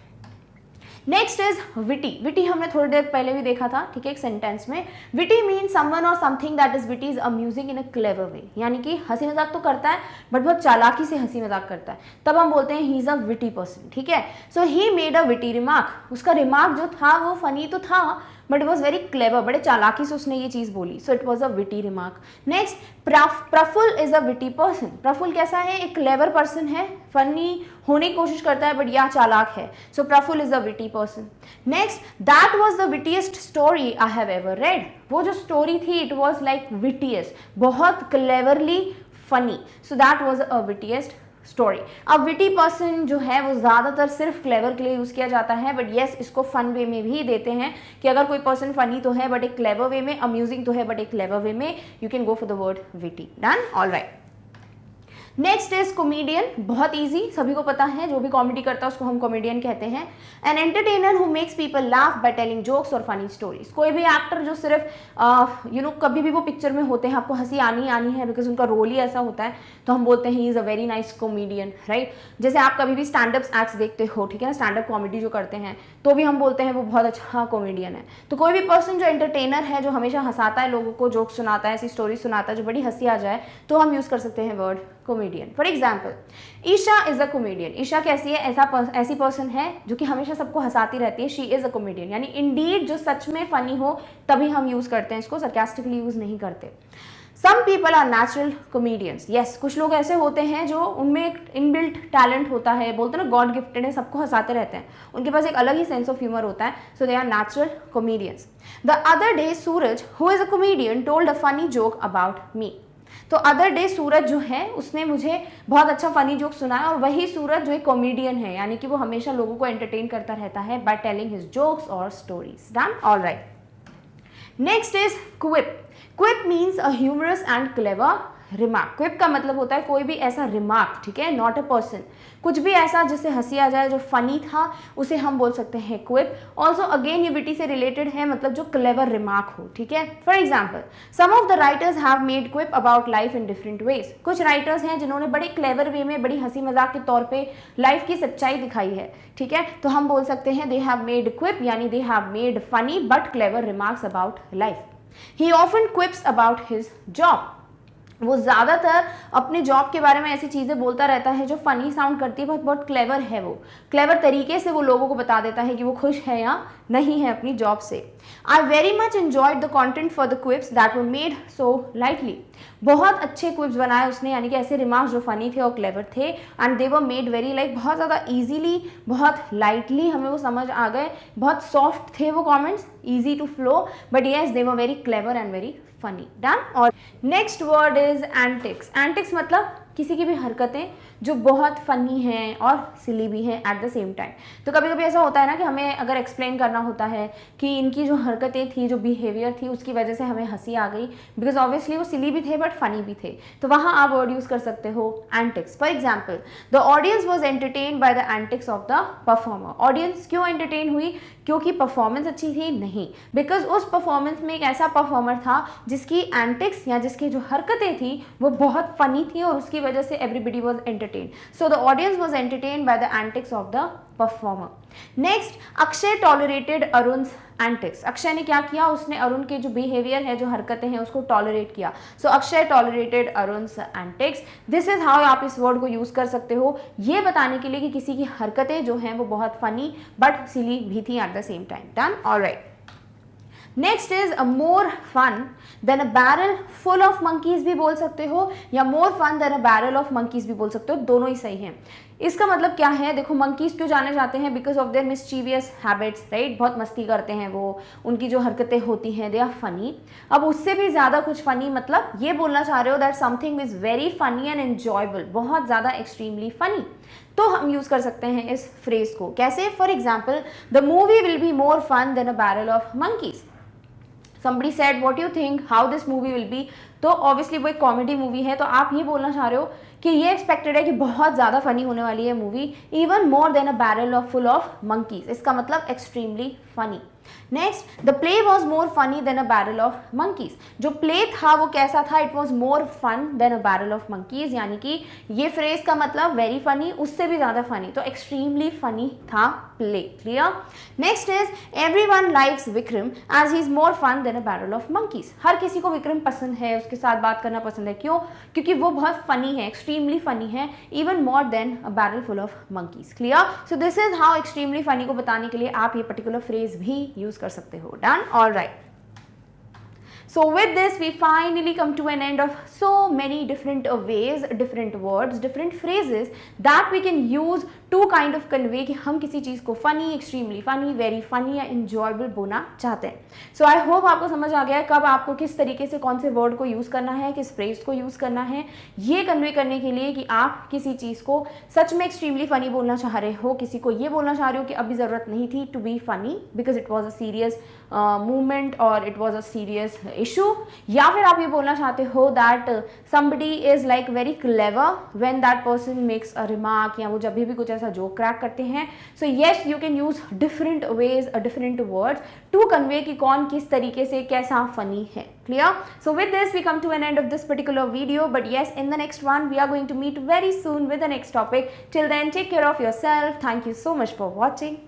Next is witty. Witty हमने थोड़ी देर पहले भी देखा था, ठीक है, एक सेंटेंस में। विटी मीन समवन और something that is witty is amusing in a clever way, यानी कि हंसी मजाक तो करता है बट बहुत चालाकी से हंसी मजाक करता है, तब हम बोलते हैं he is a witty person, ठीक है। So he made a witty remark, उसका रिमार्क जो था वो फनी तो था but it was very clever, बड़े चालाकी से उसने ये चीज बोली, so it was a witty remark. Next, Praful is a witty person. Praful कैसा है, एक क्लेवर पर्सन है, फनी होने की कोशिश करता है बट यह चालाक है, so Praful is a witty person. Next, that was the wittiest story I have ever read. वो जो स्टोरी थी इट वॉज लाइक विटीएस्ट, बहुत cleverly funny, so that was a wittiest story. अब विटी पर्सन जो है वो ज्यादातर सिर्फ क्लेवर के लिए यूज किया जाता है, बट येस इसको फन वे में भी देते हैं कि अगर कोई पर्सन फनी तो है बट एक क्लेवर वे में, अम्यूजिंग तो है बट एक क्लेवर वे में, you can go for the word witty. Done? Alright. Next is comedian. बहुत इजी, सभी को पता है, जो भी कॉमेडी करता है उसको हम कॉमेडियन कहते हैं। An entertainer who makes people laugh by telling jokes और फनी स्टोरीज। कोई भी एक्टर जो सिर्फ कभी भी वो पिक्चर में होते हैं, आपको हंसी आनी है बिकॉज उनका रोल ही ऐसा होता है, तो हम बोलते हैं he is a very nice comedian, right. जैसे आप कभी भी स्टैंड अप एक्ट्स देखते हो, ठीक है ना, स्टैंड अप कॉमेडी जो करते हैं, तो भी हम बोलते हैं वो बहुत अच्छा कॉमेडियन है। तो कोई भी पर्सन जो एंटरटेनर है, जो हमेशा हंसाता है लोगों को, जोक सुनाता है, ऐसी स्टोरी सुनाता है जो बड़ी हंसी आ जाए, तो हम यूज कर सकते हैं word comedian. For example, Isha is a comedian. Isha कैसी है, ऐसी पर्सन है जो कि हमेशा सबको हंसाती रहती है, शी इज अ कॉमेडियन, यानी इंडीड जो सच में फनी हो तभी हम यूज करते हैं इसको, सरकास्टिकली यूज नहीं करते। Some people are natural comedians. Yes, कुछ लोग ऐसे होते हैं जो उनमें एक इनबिल्ट टैलेंट होता है, बोलते हैं ना गॉड गिफ्टेड है, सबको हंसाते रहते हैं, उनके पास एक अलग ही सेंस ऑफ ह्यूमर होता है, so they are natural comedians. The other day Suraj who is a comedian told a funny joke about me. तो अदर डे सूरज जो है उसने मुझे बहुत अच्छा फनी जोक सुनाया, और वही सूरज जो एक कॉमेडियन है, यानी कि वो हमेशा लोगों को एंटरटेन करता रहता है बाय टेलिंग हिज जोक्स और stories. Done? Alright. Next is quip. Quip means a humorous and clever remark. Quip का मतलब होता है कोई भी ऐसा रिमार्क, ठीक है, नॉट अ पर्सन, कुछ भी ऐसा जिससे हंसी आ जाए, जो फनी था, उसे हम बोल सकते हैं क्विप। ऑल्सो अगेन ये विटी से रिलेटेड है, मतलब जो क्लेवर रिमार्क हो, ठीक है। For example, some of the writers have made quip about life in different ways. कुछ राइटर्स हैं जिन्होंने बड़े क्लेवर वे में, बड़ी हंसी मजाक के तौर पे लाइफ की सच्चाई दिखाई है, ठीक है, तो हम बोल सकते हैं दे हैव मेड क्विप, यानी they have made funny but clever remarks about life. He often quips about his job. वो ज़्यादातर अपने जॉब के बारे में ऐसी चीज़ें बोलता रहता है जो फ़नी साउंड करती है, बहुत बहुत क्लेवर है वो, क्लेवर तरीके से वो लोगों को बता देता है कि वो खुश है या नहीं है अपनी जॉब से। I very much enjoyed the content for the क्विप्स that were made so lightly. बहुत अच्छे क्विप्स बनाए उसने, यानी कि ऐसे रिमार्क्स जो फ़नी थे और क्लेवर थे, and they were made very like, बहुत ज़्यादा ईजीली, बहुत लाइटली हमें वो समझ आ गए, बहुत सॉफ्ट थे वो comments, easy to flow, but yes they were very clever and very funny. Done. और next word is antics. Antics मतलब किसी की भी हरकतें जो बहुत फनी हैं और सिली भी हैं एट द सेम टाइम। तो कभी कभी ऐसा होता है ना कि हमें अगर एक्सप्लेन करना होता है कि इनकी जो हरकतें थी, जो बिहेवियर थी, उसकी वजह से हमें हंसी आ गई, बिकॉज ऑब्वियसली वो सिली भी थे बट फनी भी थे, तो वहाँ आप वर्ड यूज़ कर सकते हो antics. For example, the audience was entertain by the antics of the performer. Audience क्यों एंटरटेन हुई? क्योंकि परफॉर्मेंस अच्छी थी? नहीं, बिकॉज उस परफॉर्मेंस में एक ऐसा परफॉर्मर था जिसकी एंटिक्स या जिसकी जो हरकतें थी वो बहुत फनी थी और उसकी वजह से everybody was entertained. So the audience was entertained by the antics of the performer. Next, Akshay tolerated Arun's antics. Akshay ने क्या किया? उसने अरुण के जो बिहेवियर है, जो हरकतें हैं, उसको टॉलरेट किया. So Akshay tolerated Arun's antics. This is how आप इस वर्ड को यूज कर सकते हो ये बताने के लिए कि किसी की हरकतें जो हैं वो बहुत फनी बट सिली भी थी at the same time. Done. Alright. Next is a more fun than a barrel full of monkeys भी बोल सकते हो, या more fun than a barrel of monkeys भी बोल सकते हो, दोनों ही सही हैं. इसका मतलब क्या है? देखो, मंकीज क्यों जाने जाते हैं? Because of their mischievous habits, right. बहुत मस्ती करते हैं वो, उनकी जो हरकतें होती हैं दे आर फनी. अब उससे भी ज़्यादा कुछ फनी, मतलब ये बोलना चाह रहे हो that something is very funny and enjoyable, बहुत ज़्यादा एक्सट्रीमली फनी, तो हम यूज़ कर सकते हैं इस फ्रेज को. कैसे? For example, the movie will be more fun than a barrel of monkeys. Somebody said what you think how this movie will be. तो ऑब्वियसली वो एक कॉमेडी मूवी है, तो आप ये बोलना चाह रहे हो कि ये एक्सपेक्टेड है कि बहुत ज़्यादा फनी होने वाली है movie, even more than a barrel of full of monkeys. इसका मतलब extremely funny. Next, the play was more funny than a barrel of monkeys. जो प्ले था वो कैसा था? It was more fun than a barrel of monkeys, यानी कि ये फ्रेज का मतलब वेरी फनी, उससे भी ज़्यादा फनी, तो एक्सट्रीमली फनी था play. Clear. Next is everyone likes Vikram as he is more fun than a barrel of monkeys. हर किसी को विक्रम पसंद है, उसके साथ बात करना पसंद है. क्यों? क्योंकि वो बहुत फनी है, एक्सट्रीमली फनी है, even more than a barrel full of monkeys. Clear. So this is how extremely funny को बताने के लिए आप ये पर्टिकुलर फ्रेज भी यूज कर सकते हो. Done. All right. So with this we finally come to an end of so many different ways, different words, different phrases that we can use to kind of convey कि हम किसी चीज़ को funny, extremely funny, very funny या enjoyable बोलना चाहते हैं. So I hope आपको समझ आ गया है कब आपको किस तरीके से कौन से वर्ड को यूज़ करना है, किस फ्रेज को यूज़ करना है, ये कन्वे करने के लिए कि आप किसी चीज़ को सच में एक्सट्रीमली फनी बोलना चाह रहे हो, किसी को ये बोलना चाह रहे हो कि अभी ज़रूरत नहीं थी to be funny because it was a serious movement और it was a serious issue, या फिर आप ये बोलना चाहते हो that somebody is like very clever when that person makes a remark, या वो जब भी कुछ ऐसा जोक क्रैक करते हैं. So yes, you can use different ways, different words to convey कि कौन किस तरीके से कैसा funny है. Clear? So with this we come to an end of this particular video, but yes, in the next one we are going to meet very soon with the next topic. Till then, take care of yourself. Thank you so much for watching.